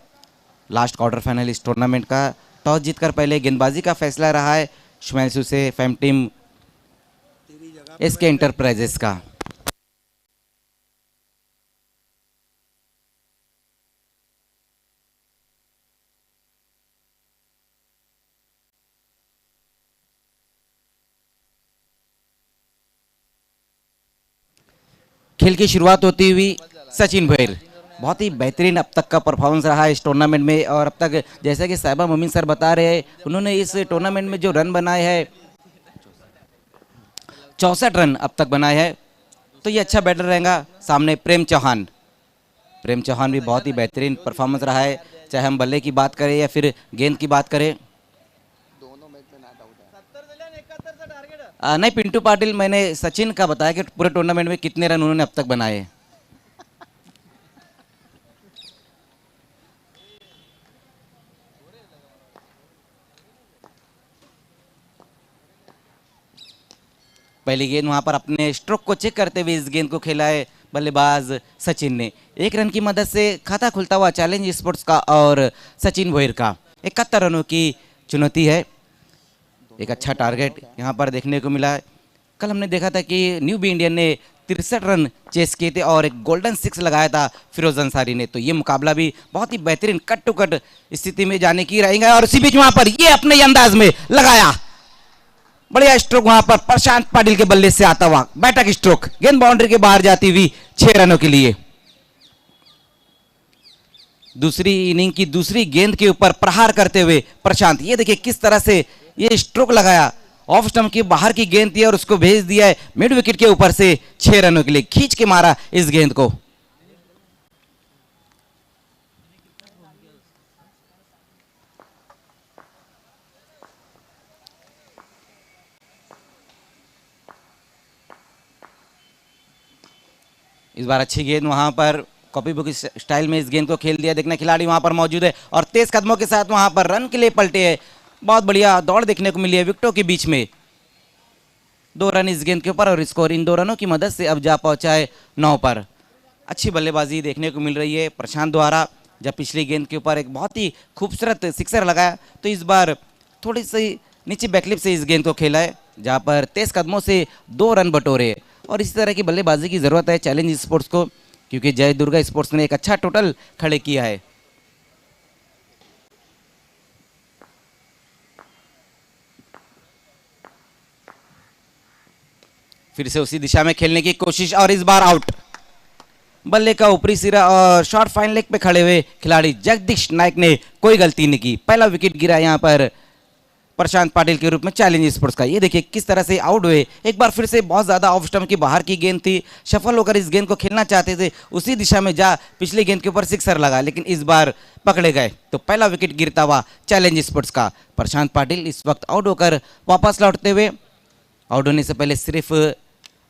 लास्ट क्वार्टर फाइनल इस टूर्नामेंट का। टॉस जीतकर पहले गेंदबाजी का फैसला रहा है शुमैलसू से फैम टीम एसके इंटरप्राइजेस का। खेल की शुरुआत होती हुई सचिन भैर, बहुत ही बेहतरीन अब तक का परफॉर्मेंस रहा है इस टूर्नामेंट में। और अब तक जैसा कि साहिबा मोमिन सर बता रहे हैं, उन्होंने इस टूर्नामेंट में जो रन बनाए हैं 64 रन अब तक बनाए हैं, तो ये अच्छा बैटर रहेगा। सामने प्रेम चौहान भी बहुत ही बेहतरीन परफॉर्मेंस रहा है, चाहे हम बल्ले की बात करें या फिर गेंद की बात करें। नहीं पिंटू पाटिल, मैंने सचिन का बताया कि पूरे टूर्नामेंट में कितने रन उन्होंने अब तक बनाए। पहली गेंद वहां पर अपने स्ट्रोक को चेक करते हुए इस गेंद को खेला है बल्लेबाज सचिन ने। 1 रन की मदद से खाता खुलता हुआ चैलेंज स्पोर्ट्स का और सचिन भोयर का। 71 रनों की चुनौती है। एक अच्छा टारगेट यहाँ पर देखने को मिला है। कल हमने देखा था कि न्यू बी इंडियन ने 63 रन चेस किए थे और एक गोल्डन 6 लगाया था फिरोज अंसारी ने। तो ये मुकाबला भी बहुत ही बेहतरीन कट टू कट स्थिति में जाने की रहेगा। और उसी बीच वहां पर ये अपने ही अंदाज में लगाया, बढ़िया स्ट्रोक वहां पर प्रशांत पाटिल के बल्ले से आता हुआ बैठक स्ट्रोक, गेंद बाउंड्री के बाहर जाती हुई 6 रनों के लिए। दूसरी इनिंग की दूसरी गेंद के ऊपर प्रहार करते हुए प्रशांत, ये देखिए किस तरह से ये स्ट्रोक लगाया, ऑफ स्टंप के बाहर की गेंद थी और उसको भेज दिया है मिड विकेट के ऊपर से 6 रनों के लिए, खींच के मारा इस गेंद को। इस बार अच्छी गेंद वहां पर कॉपी बुक स्टाइल में इस गेंद को खेल दिया। देखना खिलाड़ी वहां पर मौजूद है और तेज कदमों के साथ वहां पर रन के लिए पलटे है। बहुत बढ़िया दौड़ देखने को मिली है विकेटों के बीच में। 2 रन इस गेंद के ऊपर और स्कोर इन 2 रनों की मदद से अब जा पहुंचा है 9 पर। अच्छी बल्लेबाजी देखने को मिल रही है प्रशांत द्वारा। जब पिछली गेंद के ऊपर एक बहुत ही खूबसूरत सिक्सर लगाया, तो इस बार थोड़ी सी नीचे बैकलिप से इस गेंद को खेला है, जहां पर तेज कदमों से 2 रन बटोरे। और इसी तरह की बल्लेबाजी की जरूरत है चैलेंज स्पोर्ट्स को, क्योंकि जय दुर्गा स्पोर्ट्स ने एक अच्छा टोटल खड़े किया है। फिर से उसी दिशा में खेलने की कोशिश और इस बार आउट। बल्ले का ऊपरी सिरा और शॉर्ट फाइन लेग पे खड़े हुए खिलाड़ी जगदीश नायक ने कोई गलती नहीं की। पहला विकेट गिरा यहां पर प्रशांत पाटिल के रूप में चैलेंज स्पोर्ट्स का। ये देखिए किस तरह से आउट हुए। एक बार फिर से बहुत ज्यादा ऑफ स्टंप की बाहर की गेंद थी, सफल होकर इस गेंद को खेलना चाहते थे, उसी दिशा में जा पिछली गेंद के ऊपर सिक्सर लगा, लेकिन इस बार पकड़े गए। तो पहला विकेट गिरता हुआ चैलेंज स्पोर्ट्स का। प्रशांत पाटिल इस वक्त आउट होकर वापस लौटते हुए, आउट होने से पहले सिर्फ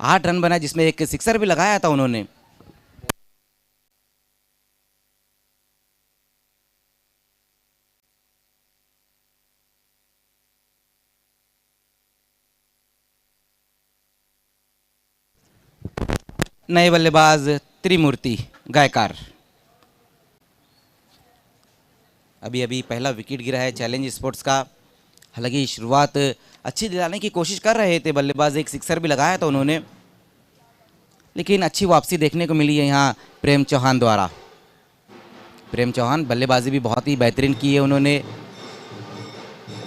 8 रन बनाए, जिसमें एक सिक्सर भी लगाया था उन्होंने। नए बल्लेबाज त्रिमूर्ति गायकार। अभी अभी पहला विकेट गिरा है चैलेंज स्पोर्ट्स का। हालांकि शुरुआत अच्छी दिलाने की कोशिश कर रहे थे बल्लेबाज, एक सिक्सर भी लगाया था उन्होंने, लेकिन अच्छी वापसी देखने को मिली है यहाँ प्रेम चौहान द्वारा। प्रेम चौहान बल्लेबाजी भी बहुत ही बेहतरीन की है उन्होंने।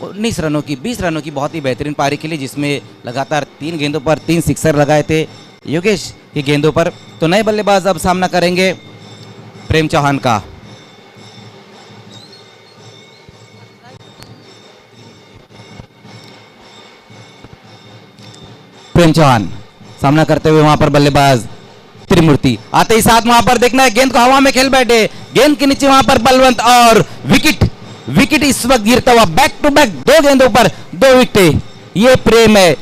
19 रनों की 20 रनों की बहुत ही बेहतरीन पारी खेली, जिसमें लगातार 3 गेंदों पर 3 सिक्सर लगाए थे योगेश की गेंदों पर। तो नए बल्लेबाज अब सामना करेंगे प्रेम चौहान का। प्रेम चौहान सामना करते हुए वहां पर बल्लेबाज त्रिमूर्ति। आते ही साथ वहां पर देखना है गेंद को हवा में खेल बैठे, गेंद के नीचे वहां पर बलवंत और विकेट। विकेट इस वक्त गिरता हुआ, बैक टू बैक 2 गेंदों पर 2 विकेटें। ये प्रेम है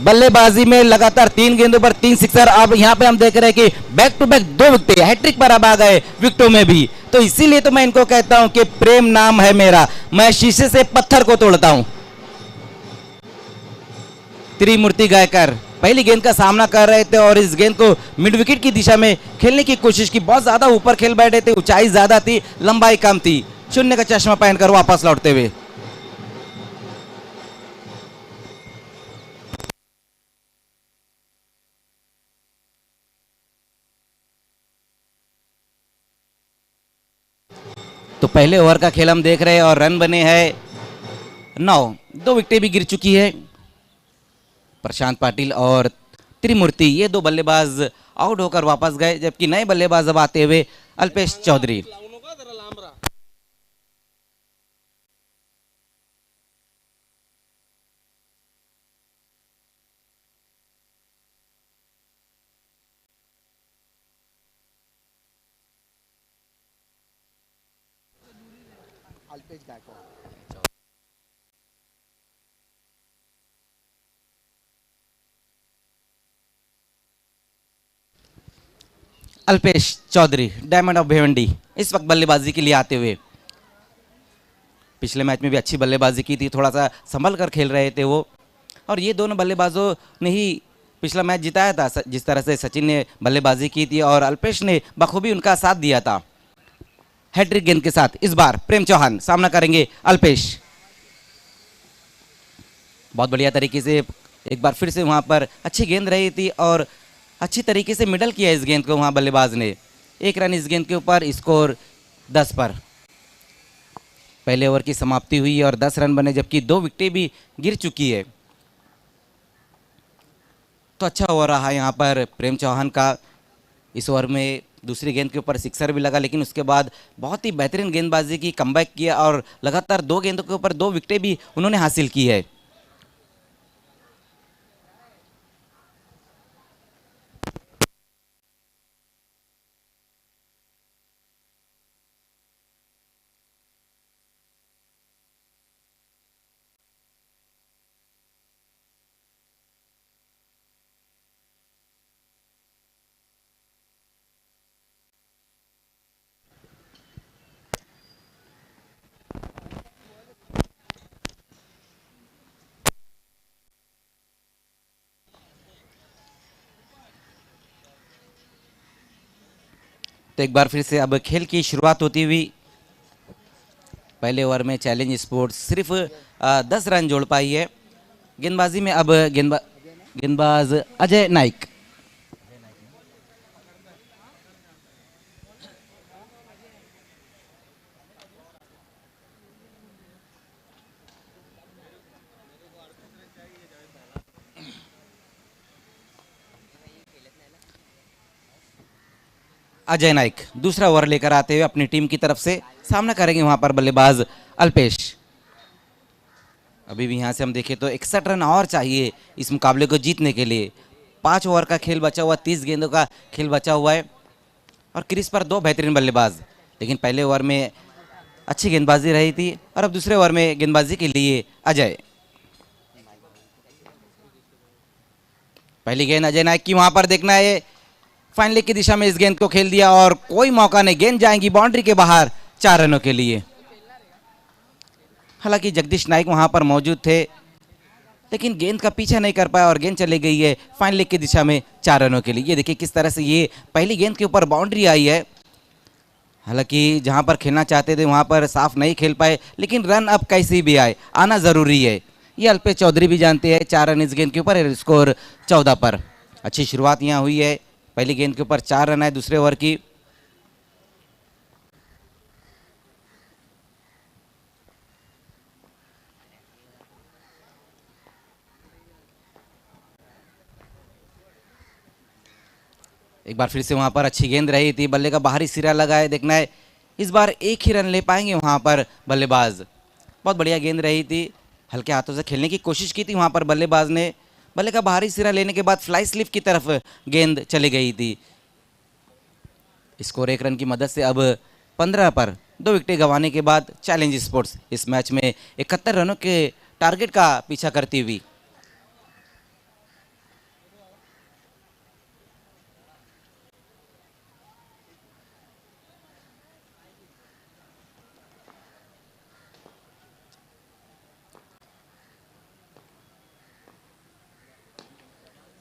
बल्लेबाजी में, लगातार 3 गेंदों पर 3 सिक्सर। अब यहाँ पे हम देख रहे हैं कि बैक टू बैक 2 विकेटें, हैट्रिक पर अब आ गए विकेटों में भी। तो इसीलिए तो मैं इनको कहता हूं कि प्रेम नाम है मेरा, मैं शीशे से पत्थर को तोड़ता हूं। त्रिमूर्ति गायकर पहली गेंद का सामना कर रहे थे और इस गेंद को मिड विकेट की दिशा में खेलने की कोशिश की, बहुत ज्यादा ऊपर खेल बैठे थे, ऊंचाई ज्यादा थी, लंबाई कम थी। शून्य का चश्मा पहनकर वापस लौटते हुए तो पहले ओवर का खेल हम देख रहे हैं और रन बने हैं 9। 2 विकेटें भी गिर चुकी है। प्रशांत पाटिल और त्रिमूर्ति ये 2 बल्लेबाज आउट होकर वापस गए, जबकि नए बल्लेबाज अब आते हुए अल्पेश चौधरी। अल्पेश चौधरी डायमंड ऑफ भिवंडी इस वक्त बल्लेबाजी के लिए आते हुए, पिछले मैच में भी अच्छी बल्लेबाजी की थी, थोड़ा सा संभल कर खेल रहे थे वो। और ये दोनों बल्लेबाजों ने ही पिछला मैच जिताया था, जिस तरह से सचिन ने बल्लेबाजी की थी और अल्पेश ने बखूबी उनका साथ दिया था। हैट्रिक गेंद के साथ इस बार प्रेम चौहान सामना करेंगे अल्पेश। बहुत बढ़िया तरीके से एक बार फिर से वहां पर अच्छी गेंद रही थी और अच्छी तरीके से मिडल किया इस गेंद को वहां बल्लेबाज ने। 1 रन इस गेंद के ऊपर, स्कोर 10 पर। पहले ओवर की समाप्ति हुई और 10 रन बने, जबकि 2 विकेटें भी गिर चुकी है। तो अच्छा ओवर रहा यहाँ पर प्रेम चौहान का। इस ओवर में दूसरी गेंद के ऊपर सिक्सर भी लगा, लेकिन उसके बाद बहुत ही बेहतरीन गेंदबाजी की, कमबैक किया और लगातार 2 गेंदों के ऊपर 2 विकेटें भी उन्होंने हासिल की है। तो एक बार फिर से अब खेल की शुरुआत होती हुई। पहले ओवर में चैलेंज स्पोर्ट्स सिर्फ 10 रन जोड़ पाई है। गेंदबाजी में अब गेंदबाज अजय नाइक। अजय नाइक दूसरा ओवर लेकर आते हुए अपनी टीम की तरफ से सामना करेंगे वहां पर बल्लेबाज अल्पेश। अभी भी यहां से हम देखें तो 61 रन और चाहिए इस मुकाबले को जीतने के लिए। 5 ओवर का खेल बचा हुआ, 30 गेंदों का खेल बचा हुआ है और क्रीज पर 2 बेहतरीन बल्लेबाज। लेकिन पहले ओवर में अच्छी गेंदबाजी रही थी और अब दूसरे ओवर में गेंदबाजी के लिए अजय। पहली गेंद अजय नाइक की, वहां पर देखना है फाइनल की दिशा में इस गेंद को खेल दिया और कोई मौका नहीं, गेंद जाएंगी बाउंड्री के बाहर 4 रनों के लिए। हालांकि जगदीश नाइक वहां पर मौजूद थे, लेकिन गेंद का पीछा नहीं कर पाया और गेंद चली गई है फाइनल की दिशा में 4 रनों के लिए। ये देखिए किस तरह से ये पहली गेंद के ऊपर बाउंड्री आई है। हालांकि जहां पर खेलना चाहते थे वहां पर साफ नहीं खेल पाए, लेकिन रन अब कैसे भी आए, आना जरूरी है। ये अल्पेश चौधरी भी जानते हैं। 4 रन इस गेंद के ऊपर, स्कोर 14 पर। अच्छी शुरुआत यहाँ हुई है। पहली गेंद के ऊपर 4 रन है दूसरे ओवर की। एक बार फिर से वहां पर अच्छी गेंद रही थी, बल्ले का बाहरी सिरा लगा है। देखना है इस बार एक ही रन ले पाएंगे वहां पर बल्लेबाज। बहुत बढ़िया गेंद रही थी, हल्के हाथों से खेलने की कोशिश की थी वहां पर बल्लेबाज ने। बल्ले का बाहरी सिरा लेने के बाद फ्लाई स्लिप की तरफ गेंद चली गई थी। स्कोर 1 रन की मदद से अब 15 पर 2 विकेटें गंवाने के बाद चैलेंज स्पोर्ट्स इस मैच में 71 रनों के टारगेट का पीछा करती हुई।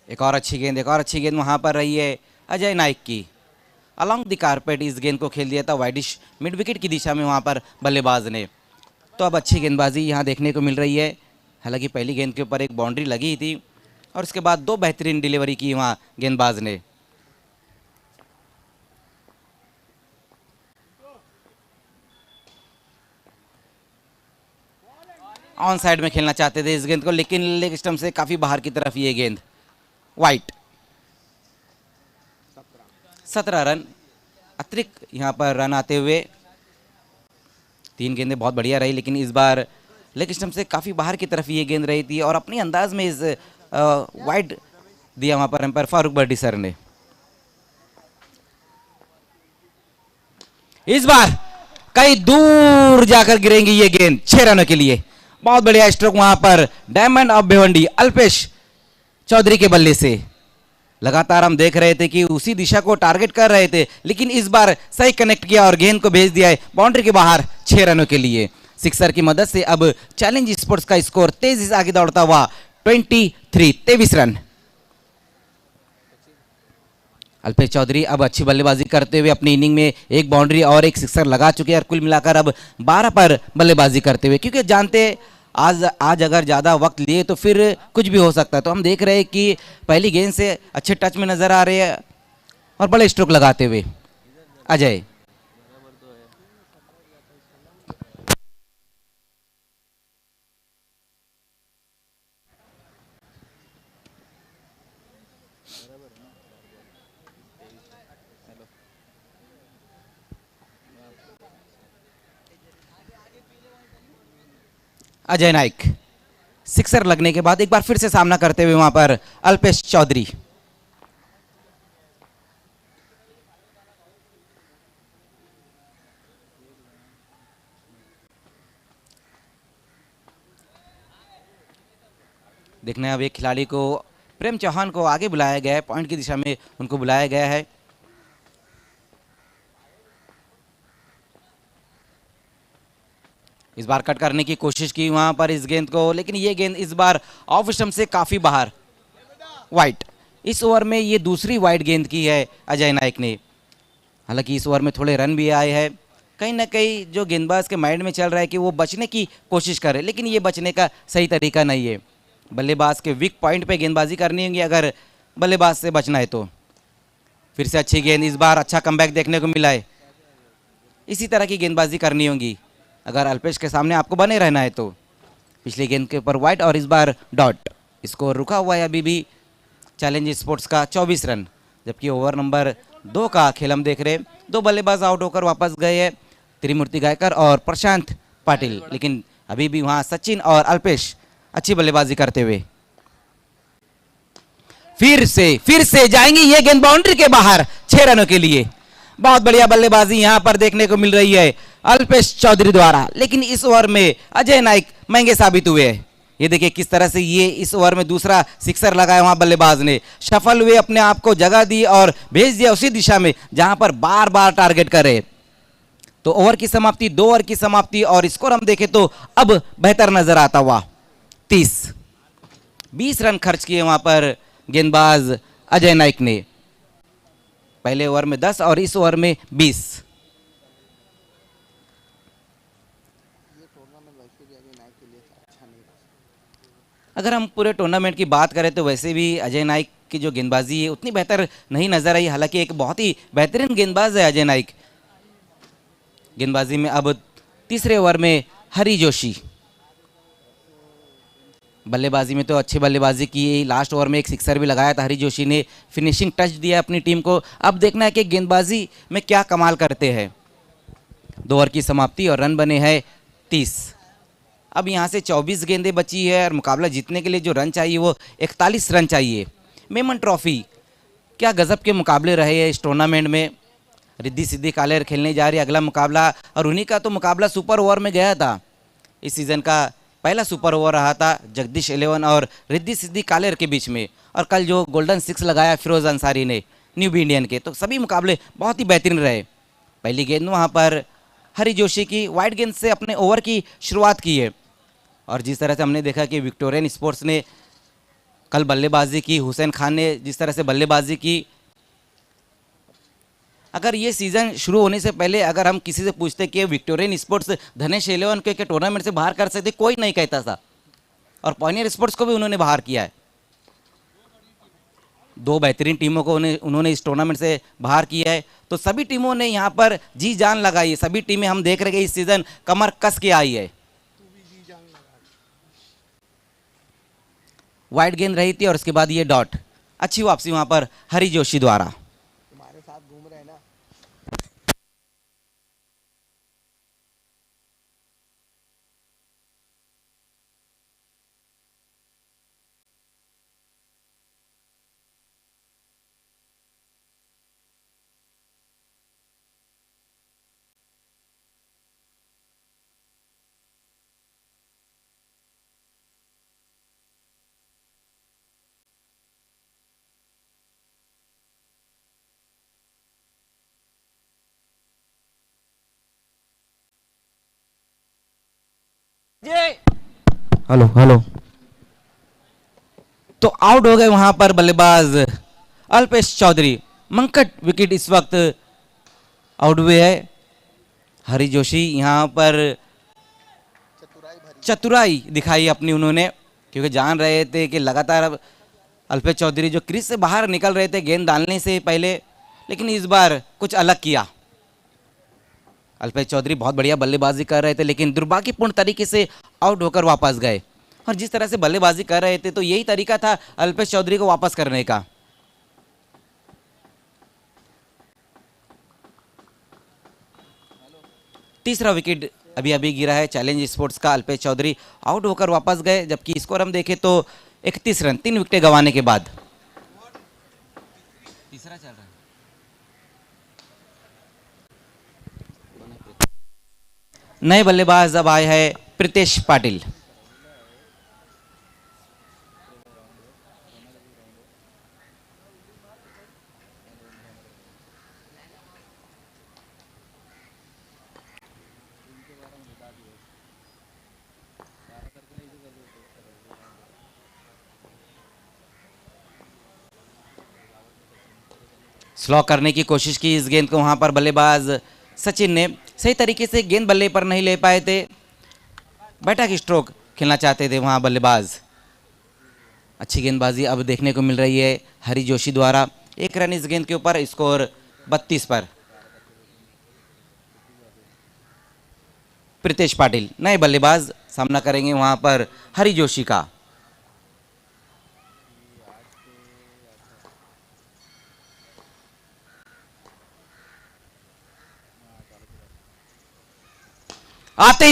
एक और अच्छी गेंद वहां पर रही है अजय नाइक की। अलॉन्ग द कारपेट इस गेंद को खेल दिया था वाइडिश मिड विकेट की दिशा में वहां पर बल्लेबाज ने। तो अब अच्छी गेंदबाजी यहां देखने को मिल रही है। हालांकि पहली गेंद के ऊपर एक बाउंड्री लगी थी और उसके बाद 2 बेहतरीन डिलीवरी की वहां गेंदबाज ने। ऑन साइड में खेलना चाहते थे इस गेंद को, लेकिन लेग स्टंप से काफी बाहर की तरफ ये गेंद वाइट। 17 रन अतिरिक्त यहां पर रन आते हुए। 3 गेंदें बहुत बढ़िया रही, लेकिन इस बार लेग स्टंप से काफी बाहर की तरफ ये गेंद रही थी और अपने अंदाज में इस वाइड दिया वहां पर एम्पायर फारूक बर्डी सर ने। इस बार कहीं दूर जाकर गिरेंगी ये गेंद 6 रनों के लिए। बहुत बढ़िया स्ट्रोक वहां पर डायमंड ऑफ भिवंडी अल्पेश चौधरी के बल्ले से। लगातार हम देख रहे थे कि उसी दिशा को टारगेट कर रहे थे, लेकिन इस बार सही कनेक्ट किया और गेंद को भेज दिया है बाउंड्री के बाहर 6 रनों के लिए। सिक्सर की मदद से अब चैलेंज स्पोर्ट्स का स्कोर तेजी से आगे दौड़ता हुआ 23 रन। अल्पेश चौधरी अब अच्छी बल्लेबाजी करते हुए अपनी इनिंग में एक बाउंड्री और एक सिक्सर लगा चुके हैं और कुल मिलाकर अब 12 पर बल्लेबाजी करते हुए, क्योंकि जानते आज अगर ज़्यादा वक्त लिए तो फिर कुछ भी हो सकता है। तो हम देख रहे हैं कि पहली गेंद से अच्छे टच में नजर आ रहे हैं और बड़े स्ट्रोक लगाते हुए अजय। अजय नाइक सिक्सर लगने के बाद एक बार फिर से सामना करते हुए वहां पर अल्पेश चौधरी। देखना है अब एक खिलाड़ी को प्रेम चौहान को आगे बुलाया गया है, पॉइंट की दिशा में उनको बुलाया गया है। इस बार कट करने की कोशिश की वहां पर इस गेंद को, लेकिन ये गेंद इस बार ऑफ स्टंप से काफी बाहर वाइड। इस ओवर में ये दूसरी वाइड गेंद की है अजय नाइक ने। हालांकि इस ओवर में थोड़े रन भी आए हैं। कहीं ना कहीं जो गेंदबाज के माइंड में चल रहा है कि वो बचने की कोशिश करे, लेकिन ये बचने का सही तरीका नहीं है। बल्लेबाज के वीक पॉइंट पे गेंदबाजी करनी होगी अगर बल्लेबाज से बचना है तो। फिर से अच्छी गेंद, इस बार अच्छा कमबैक देखने को मिला है। इसी तरह की गेंदबाजी करनी होगी अगर अल्पेश के सामने आपको बने रहना है तो। पिछली गेंद के ऊपर वाइड और इस बार डॉट। स्कोर रुका हुआ है अभी भी चैलेंज स्पोर्ट्स का 24 रन, जबकि ओवर नंबर 2 का खेल हम देख रहे हैं। 2 बल्लेबाज आउट होकर वापस गए हैं, त्रिमूर्ति गायकर और प्रशांत पाटिल, लेकिन अभी भी वहां सचिन और अल्पेश अच्छी बल्लेबाजी करते हुए। फिर से जाएंगी ये गेंद बाउंड्री के बाहर 6 रनों के लिए। बहुत बढ़िया बल्लेबाजी यहां पर देखने को मिल रही है अल्पेश चौधरी द्वारा, लेकिन इस ओवर में अजय नाइक महंगे साबित हुए हैं। ये देखिए किस तरह से ये इस ओवर में दूसरा सिक्सर लगाया वहां बल्लेबाज ने। सफल हुए, अपने आप को जगह दी और भेज दिया उसी दिशा में जहां पर बार बार टारगेट करे। तो ओवर की समाप्ति 2 ओवर की समाप्ति और स्कोर हम देखें तो अब बेहतर नजर आता हुआ 20 रन खर्च किए वहां पर गेंदबाज अजय नाइक ने। पहले ओवर में 10 और इस ओवर में 20। अगर हम पूरे टूर्नामेंट की बात करें तो वैसे भी अजय नाइक की जो गेंदबाजी है उतनी बेहतर नहीं नजर आई। हालांकि एक बहुत ही बेहतरीन गेंदबाज है अजय नाइक। गेंदबाजी में अब तीसरे ओवर में हरी जोशी। बल्लेबाजी में तो अच्छी बल्लेबाजी की, लास्ट ओवर में एक सिक्सर भी लगाया था हरी जोशी ने, फिनिशिंग टच दिया अपनी टीम को। अब देखना है कि गेंदबाजी में क्या कमाल करते हैं। 2 ओवर की समाप्ति और रन बने हैं 30। अब यहाँ से 24 गेंदें बची है और मुकाबला जीतने के लिए जो रन चाहिए वो 41 रन चाहिए। मेमन ट्रॉफी क्या गजब के मुकाबले रहे हैं इस टूर्नामेंट में। रिद्धि सिद्धि कालेर खेलने जा रही है अगला मुकाबला, और उन्हीं का तो मुकाबला सुपर ओवर में गया था। इस सीज़न का पहला सुपर ओवर रहा था जगदीश 11 और रिद्धि सिद्धि कालेर के बीच में, और कल जो गोल्डन 6 लगाया फिरोज अंसारी ने न्यू बी इंडियन के, तो सभी मुकाबले बहुत ही बेहतरीन रहे। पहली गेंद वहाँ पर हरी जोशी की वाइड गेंद से अपने ओवर की शुरुआत की है, और जिस तरह से हमने देखा कि विक्टोरियन स्पोर्ट्स ने कल बल्लेबाजी की, हुसैन खान ने जिस तरह से बल्लेबाजी की, अगर ये सीज़न शुरू होने से पहले अगर हम किसी से पूछते कि विक्टोरियन स्पोर्ट्स धनेश 11 के टूर्नामेंट से बाहर कर सकते, कोई नहीं कहता था, और पॉइनियर स्पोर्ट्स को भी उन्होंने बाहर किया है। दो बेहतरीन टीमों को उन्होंने इस टूर्नामेंट से बाहर किया है, तो सभी टीमों ने यहाँ पर जी जान लगाई है। सभी टीमें हम देख रहे हैं इस सीज़न कमर कस के आई है। वाइड गेंद रही थी और उसके बाद ये डॉट, अच्छी वापसी वहाँ पर हरी जोशी द्वारा। हेलो हेलो, तो आउट हो गए वहां पर बल्लेबाज अल्पेश चौधरी। मंकट विकेट इस वक्त आउट हुए है। हरी जोशी यहाँ पर चतुराई दिखाई अपनी उन्होंने, क्योंकि जान रहे थे कि लगातार अब अल्पेश चौधरी जो क्रीज से बाहर निकल रहे थे गेंद डालने से पहले, लेकिन इस बार कुछ अलग किया। अल्पेश चौधरी बहुत बढ़िया बल्लेबाजी कर रहे थे, लेकिन दुर्भाग्यपूर्ण तरीके से आउट होकर वापस गए, और जिस तरह से बल्लेबाजी कर रहे थे तो यही तरीका था अल्पेश चौधरी को वापस करने का। तीसरा विकेट अभी अभी गिरा है चैलेंज स्पोर्ट्स का। अल्पेश चौधरी आउट होकर वापस गए, जबकि स्कोर हम देखें तो 31 रन 3 विकेटें गंवाने के बाद। तीसरा चल रहा है। नए बल्लेबाज अब आए हैं प्रीतेश पाटिल। स्लो करने की कोशिश की इस गेंद को वहां पर बल्लेबाज सचिन ने, सही तरीके से गेंद बल्ले पर नहीं ले पाए थे। बैठक स्ट्रोक खेलना चाहते थे वहां बल्लेबाज। अच्छी गेंदबाजी अब देखने को मिल रही है हरी जोशी द्वारा। 1 रन इस गेंद के ऊपर, स्कोर 32 पर। प्रीतेश पाटिल नए बल्लेबाज सामना करेंगे वहां पर हरी जोशी का। आते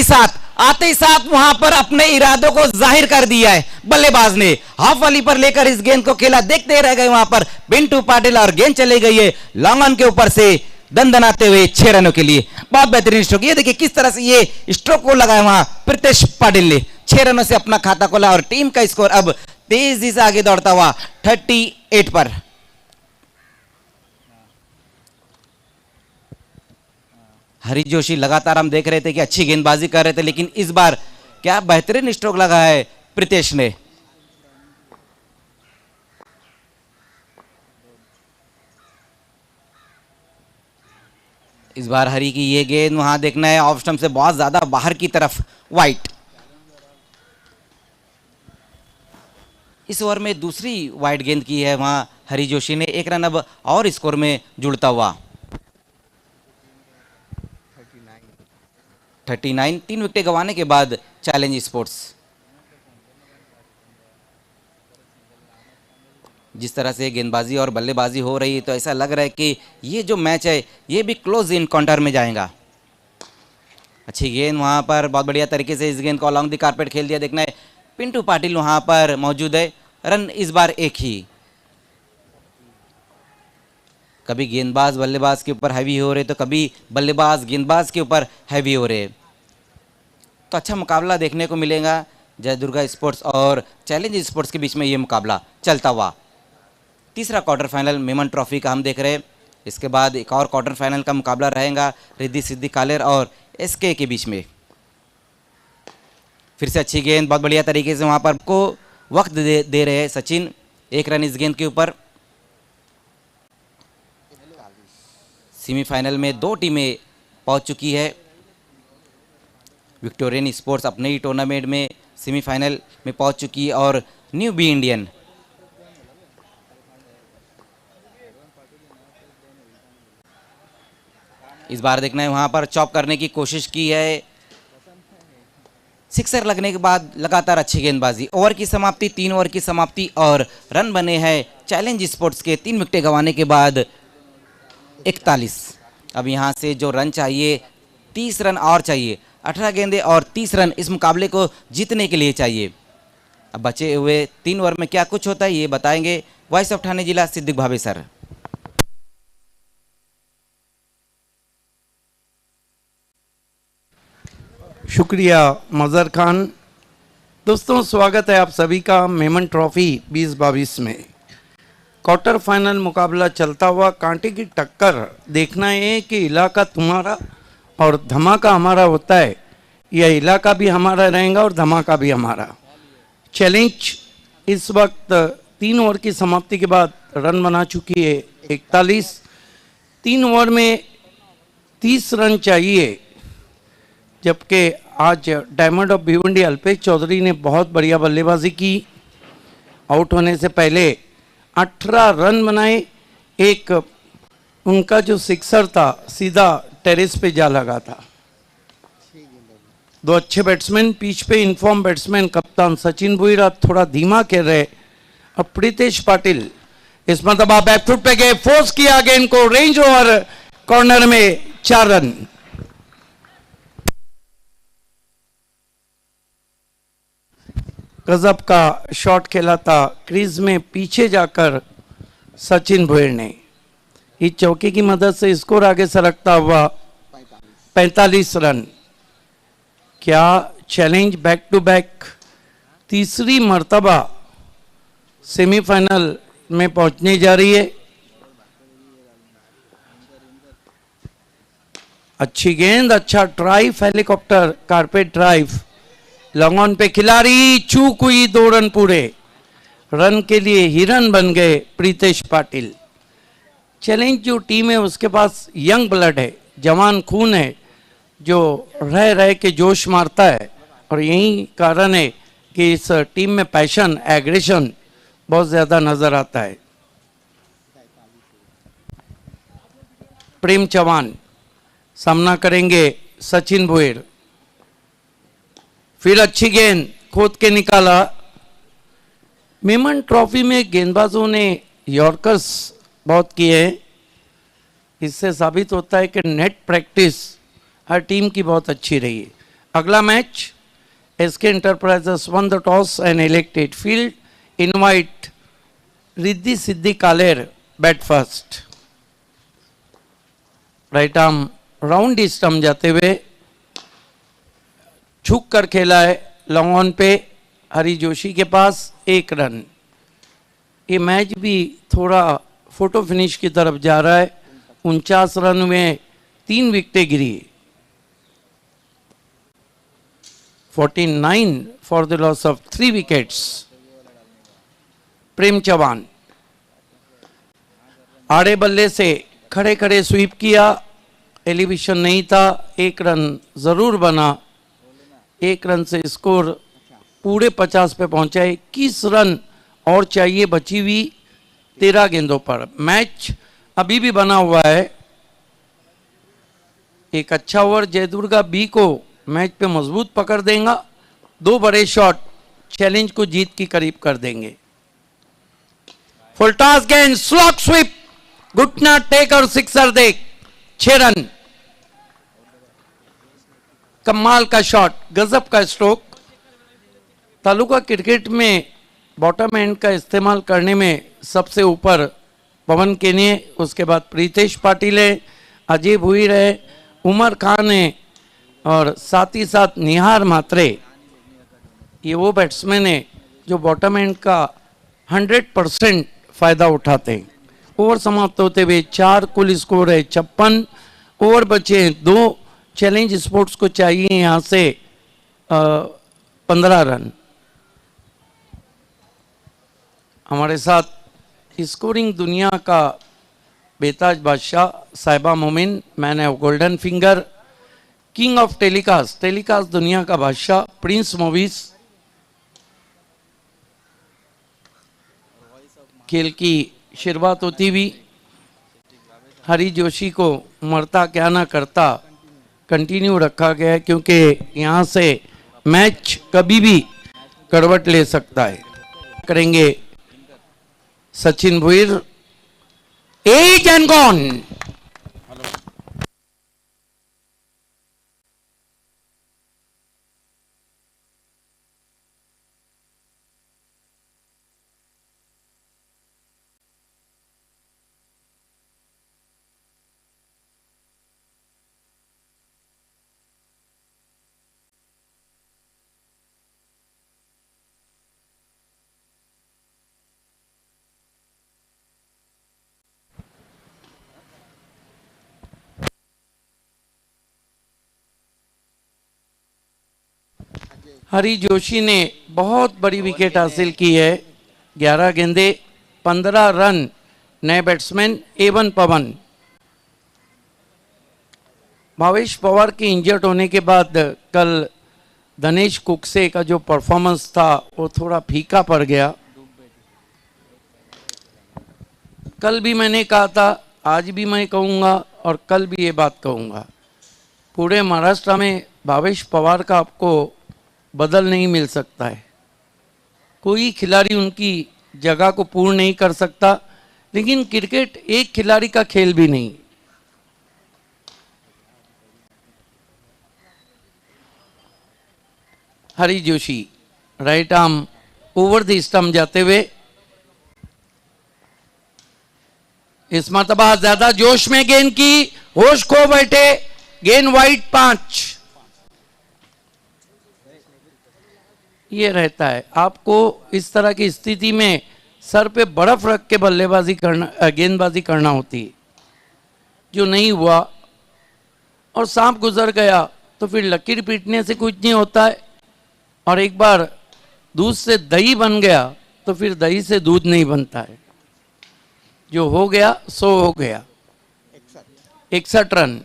ही साथ वहां पर अपने इरादों को जाहिर कर दिया है बल्लेबाज ने। हाफ वाली पर लेकर इस गेंद को खेला, देखते रह गए वहां पर पिंटू पाटिल, और गेंद चली गई है लॉन्ग ऑन के ऊपर से दंदनाते हुए 6 रनों के लिए। बहुत बेहतरीन स्ट्रोक, ये देखिए किस तरह से ये स्ट्रोक को लगाया वहां प्रीतेश पाटिल ने। 6 रनों से अपना खाता खोला, और टीम का स्कोर अब तेजी से आगे दौड़ता हुआ 38 पर। हरी जोशी लगातार हम देख रहे थे कि अच्छी गेंदबाजी कर रहे थे, लेकिन इस बार क्या बेहतरीन स्ट्रोक लगा है प्रीतेश ने। इस बार हरी की ये गेंद वहां देखना है ऑफ स्टंप से बहुत ज्यादा बाहर की तरफ, वाइट। इस ओवर में दूसरी वाइड गेंद की है वहां हरी जोशी ने। 1 रन अब और स्कोर में जुड़ता हुआ 39। 3 विकेटें गंवाने के बाद चैलेंज स्पोर्ट्स। जिस तरह से गेंदबाजी और बल्लेबाजी हो रही है तो ऐसा लग रहा है कि ये जो मैच है ये भी क्लोज इनकाउंटर में जाएगा। अच्छी गेंद वहां पर, बहुत बढ़िया तरीके से इस गेंद को अलॉन्ग द कारपेट खेल दिया। देखना है पिंटू पाटिल वहां पर मौजूद है। रन इस बार 1 ही। कभी गेंदबाज बल्लेबाज के ऊपर हैवी हो रहे तो कभी बल्लेबाज गेंदबाज के ऊपर हैवी हो रहे। तो अच्छा मुकाबला देखने को मिलेगा जय दुर्गा स्पोर्ट्स और चैलेंज स्पोर्ट्स के बीच में ये मुकाबला चलता हुआ। तीसरा क्वार्टर फाइनल मेमन ट्रॉफी का हम देख रहे हैं। इसके बाद एक और क्वार्टर फाइनल का मुकाबला रहेगा रिद्धि सिद्धि कालेर और एसके के बीच में। फिर से अच्छी गेंद, बहुत बढ़िया तरीके से वहाँ पर को वक्त दे रहे हैं सचिन। 1 रन इस गेंद के ऊपर। सेमीफाइनल में 2 टीमें पहुंच चुकी है। विक्टोरियन स्पोर्ट्स अपने ही टूर्नामेंट में सेमीफाइनल में पहुंच चुकी है और न्यू बी इंडियन इस बार देखना है, वहां पर चॉप करने की कोशिश की है। सिक्सर लगने के बाद लगातार अच्छी गेंदबाजी। ओवर की समाप्ति 3 ओवर की समाप्ति और रन बने हैं चैलेंज स्पोर्ट्स के 3 विकेटें गंवाने के बाद 41। अब यहां से जो रन चाहिए 30 रन और चाहिए। 18 गेंदें और 30 रन इस मुकाबले को जीतने के लिए चाहिए। अब बचे हुए 3 ओवर में क्या कुछ होता है ये बताएंगे वॉइस ऑफ ठाणे जिला सिद्दिक भावे सर। शुक्रिया मजहर खान। दोस्तों स्वागत है आप सभी का मेमन ट्रॉफी 2022 में। क्वार्टर फाइनल मुकाबला चलता हुआ, कांटे की टक्कर। देखना है कि इलाका तुम्हारा और धमाका हमारा होता है, यह इलाका भी हमारा रहेगा और धमाका भी हमारा। चैलेंज इस वक्त 3 ओवर की समाप्ति के बाद रन बना चुकी है 41। 3 ओवर में 30 रन चाहिए, जबकि आज डायमंड ऑफ भिवंडी अल्पेश चौधरी ने बहुत बढ़िया बल्लेबाजी की। आउट होने से पहले 18 रन बनाए। एक उनका जो सिक्सर था सीधा टेरेस पे जा लगा था। 2 अच्छे बैट्समैन पिच पे, इनफॉर्म बैट्समैन कप्तान सचिन भुईरा थोड़ा धीमा खेल रहे। अब प्रीतेश पाटिल इस मरतबा बैकफुट पे गए, फोर्स किया गेंद को रेंज ओवर कॉर्नर में 4 रन। गजब का शॉट खेला था क्रीज में पीछे जाकर सचिन भुईर ने। इस चौके की मदद से स्कोर आगे सरकता हुआ 45 रन। क्या चैलेंज बैक टू बैक तीसरी मर्तबा सेमीफाइनल में पहुंचने जा रही है। अच्छी गेंद, अच्छा drive, helicopter carpet drive, long on पे खिलाड़ी, चूक हुई, 2 रन पूरे। रन के लिए हिरन बन गए प्रीतेश पाटिल। चैलेंज जो टीम है उसके पास यंग ब्लड है, जवान खून है, जो रह रह के जोश मारता है। और यही कारण है कि इस टीम में पैशन, एग्रेशन बहुत ज़्यादा नज़र आता है। प्रेम चौहान सामना करेंगे सचिन भुईर। फिर अच्छी गेंद खोद के निकाला। मेमन ट्रॉफी में गेंदबाजों ने यॉर्कर्स बहुत किए हैं। इससे साबित होता है कि नेट प्रैक्टिस हर टीम की बहुत अच्छी रही है। अगला match SK enterprises won the toss and elected field, invite Riddhi Siddhi कालेर bat first. Right arm round stump जाते हुए झुक कर खेला है लॉन्ग ऑन पे हरी जोशी के पास, 1 रन। ये मैच भी थोड़ा फोटो फिनिश की तरफ जा रहा है। 49 रन में 3 विकेटें गिरी। 49 for the loss of 3 wickets. Prem Chauhan आड़े बल्ले से खड़े खड़े स्वीप किया, एलिवेशन नहीं था, 1 रन जरूर बना। 1 रन से स्कोर पूरे 50 पे पहुंचा है। 21 रन और चाहिए बची हुई 13 गेंदों पर। मैच अभी भी बना हुआ है। एक अच्छा ओवर जयदुर्गा बी को मैच पे मजबूत पकड़ देगा। 2 बड़े शॉट चैलेंज को जीत की करीब कर देंगे। फुल टॉस गेंद, स्लॉग स्वीप, घुटना टेक और सिक्सर देख, 6 रन। कमाल का शॉट, गजब का स्ट्रोक। तालुका क्रिकेट में बॉटम एंड का इस्तेमाल करने में सबसे ऊपर पवन केने, उसके बाद प्रीतेश पाटिल है, अजय भुईर है, उमर खान है और साथ ही साथ निहार मात्रे। ये वो बैट्समैन है जो बॉटम एंड का 100% फायदा उठाते हैं। ओवर समाप्त होते हुए 4 कुल स्कोर है 56, ओवर बचे हैं 2। चैलेंज स्पोर्ट्स को चाहिए यहाँ से 15 रन। हमारे साथ स्कोरिंग दुनिया का बेताज बादशाह साहिबा मोमिन, man of golden finger, king of telecast दुनिया का बादशाह प्रिंस मूवीज। खेल की शुरुआत होती हुई हरी जोशी को मरता क्या ना करता कंटिन्यू रखा गया है, क्योंकि यहाँ से मैच कभी भी करवट ले सकता है। करेंगे Sachin Bhuir, as and gone. हरी जोशी ने बहुत बड़ी विकेट हासिल की है। 11 गेंदे 15 रन। नए बैट्समैन एवन पवन। भावेश पवार के इंजर्ड होने के बाद कल दिनेश कुकसे का जो परफॉर्मेंस था वो थोड़ा फीका पड़ गया। कल भी मैंने कहा था, आज भी मैं कहूँगा और कल भी ये बात कहूँगा, पूरे महाराष्ट्र में भावेश पवार का आपको बदल नहीं मिल सकता है। कोई खिलाड़ी उनकी जगह को पूर्ण नहीं कर सकता, लेकिन क्रिकेट एक खिलाड़ी का खेल भी नहीं। Hari Joshi right arm over the stump जाते हुए, इस मरतबा ज्यादा जोश में गेंद की, होश खो बैठे, गेंद वाइड 5। ये रहता है आपको इस तरह की स्थिति में सर पे बर्फ रख के बल्लेबाजी करना, गेंदबाजी करना होती है, जो नहीं हुआ और सांप गुजर गया तो फिर लकीर पीटने से कुछ नहीं होता है। और एक बार दूध से दही बन गया तो फिर दही से दूध नहीं बनता है। जो हो गया सो हो गया। 61 रन।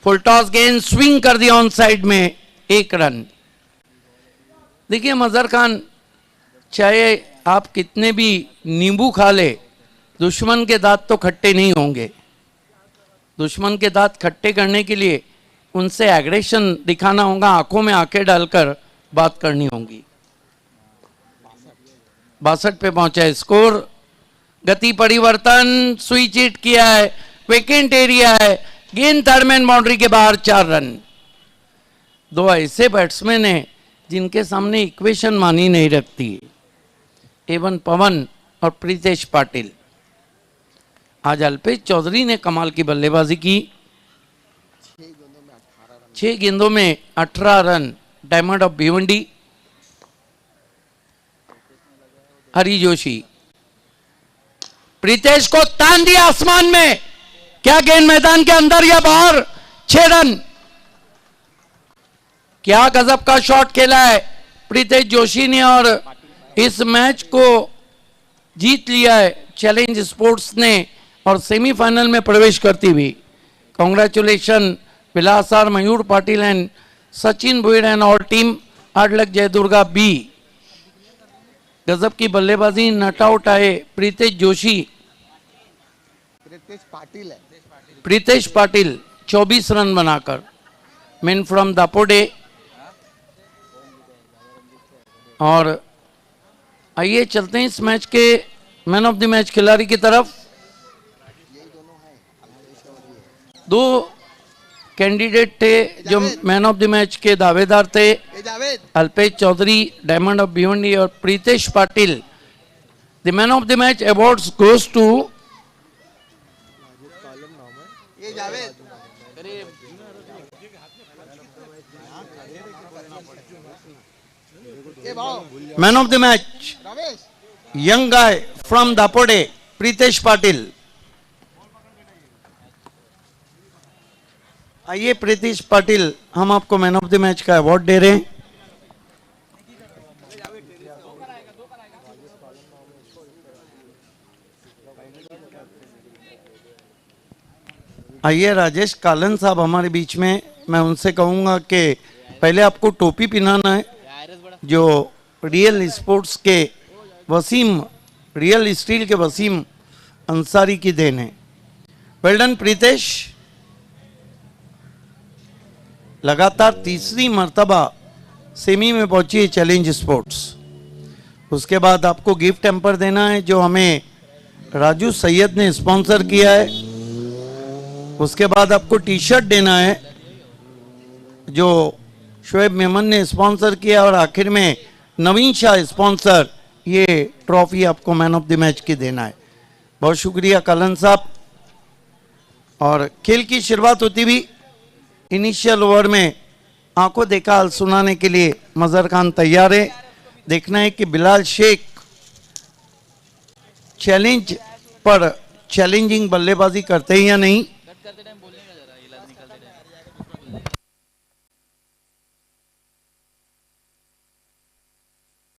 फुल टॉस गेंद स्विंग कर दिया ऑन साइड में, 1 रन। देखिए मजहर खान, चाहे आप कितने भी नींबू खा ले, दुश्मन के दांत तो खट्टे नहीं होंगे। दुश्मन के दांत खट्टे करने के लिए उनसे एग्रेशन दिखाना होगा, आंखों में आंखें डालकर बात करनी होगी। 62 पे पहुंचा है स्कोर। गति परिवर्तन, स्विच हिट किया है, वेकेंट एरिया है, गेंद थर्डमैन बाउंड्री के बाहर, 4 रन। 2 ऐसे बैट्समैन हैं जिनके सामने इक्वेशन मानी नहीं रखती। एवन पवन और प्रीतेश पाटिल। आज अल्पेश चौधरी ने कमाल की बल्लेबाजी की। 6 गेंदों में 18 run. Diamond of Bhiwandi. Hari Joshi, Pritesh को तान दिया आसमान में, क्या गेंद मैदान के अंदर या बाहर, 6 रन। क्या गजब का शॉट खेला है प्रीतेश जोशी ने और इस मैच को जीत लिया है चैलेंज स्पोर्ट्स ने और सेमीफाइनल में प्रवेश करती हुई। Congratulation Vilasar, Mayur Patil and Sachin Bhuir and all team. Hard luck Jai Durga B. गजब की बल्लेबाजी, नट आउट आए प्रीतेश जोशी। प्रीतेश पाटिल 24 रन बनाकर, मैन फ्रॉम दापोडे। और आइए चलते हैं इस मैच के मैन ऑफ द मैच खिलाड़ी की तरफ। 2 कैंडिडेट थे जो मैन ऑफ द मैच के दावेदार थे, अल्पेश चौधरी डायमंड ऑफ भिवंडी और Pritesh Patil The man of the match awards goes to ये जावेद ये भाव man of the match, Ramesh young guy from Dapode, Pritesh Patil. आइए प्रीतेश पाटिल, हम आपको मैन ऑफ द मैच का अवार्ड दे रहे हैं। आइए राजेश कालन साहब हमारे बीच में, मैं उनसे कहूंगा कि पहले आपको टोपी पहनाना है जो रियल स्पोर्ट्स के वसीम, रियल स्टील के वसीम अंसारी की देन है। वेल डन प्रीतेश, लगातार तीसरी मर्तबा सेमी में पहुंची है चैलेंज स्पोर्ट्स। उसके बाद आपको गिफ्ट टेम्पर देना है जो हमें राजू सैयद ने स्पॉन्सर किया है। उसके बाद आपको टी शर्ट देना है जो शोएब मेमन ने स्पॉन्सर किया, और आखिर में नवीन शाह स्पॉन्सर, ये ट्रॉफी आपको मैन ऑफ द मैच की देना है। बहुत शुक्रिया कालन साहब। और खेल की शुरुआत होती भी इनिशियल ओवर में आंखों देखा हाल सुनाने के लिए मजहर खान तैयार है। देखना है कि बिलाल शेख चैलेंज पर चैलेंजिंग बल्लेबाजी करते हैं या नहीं।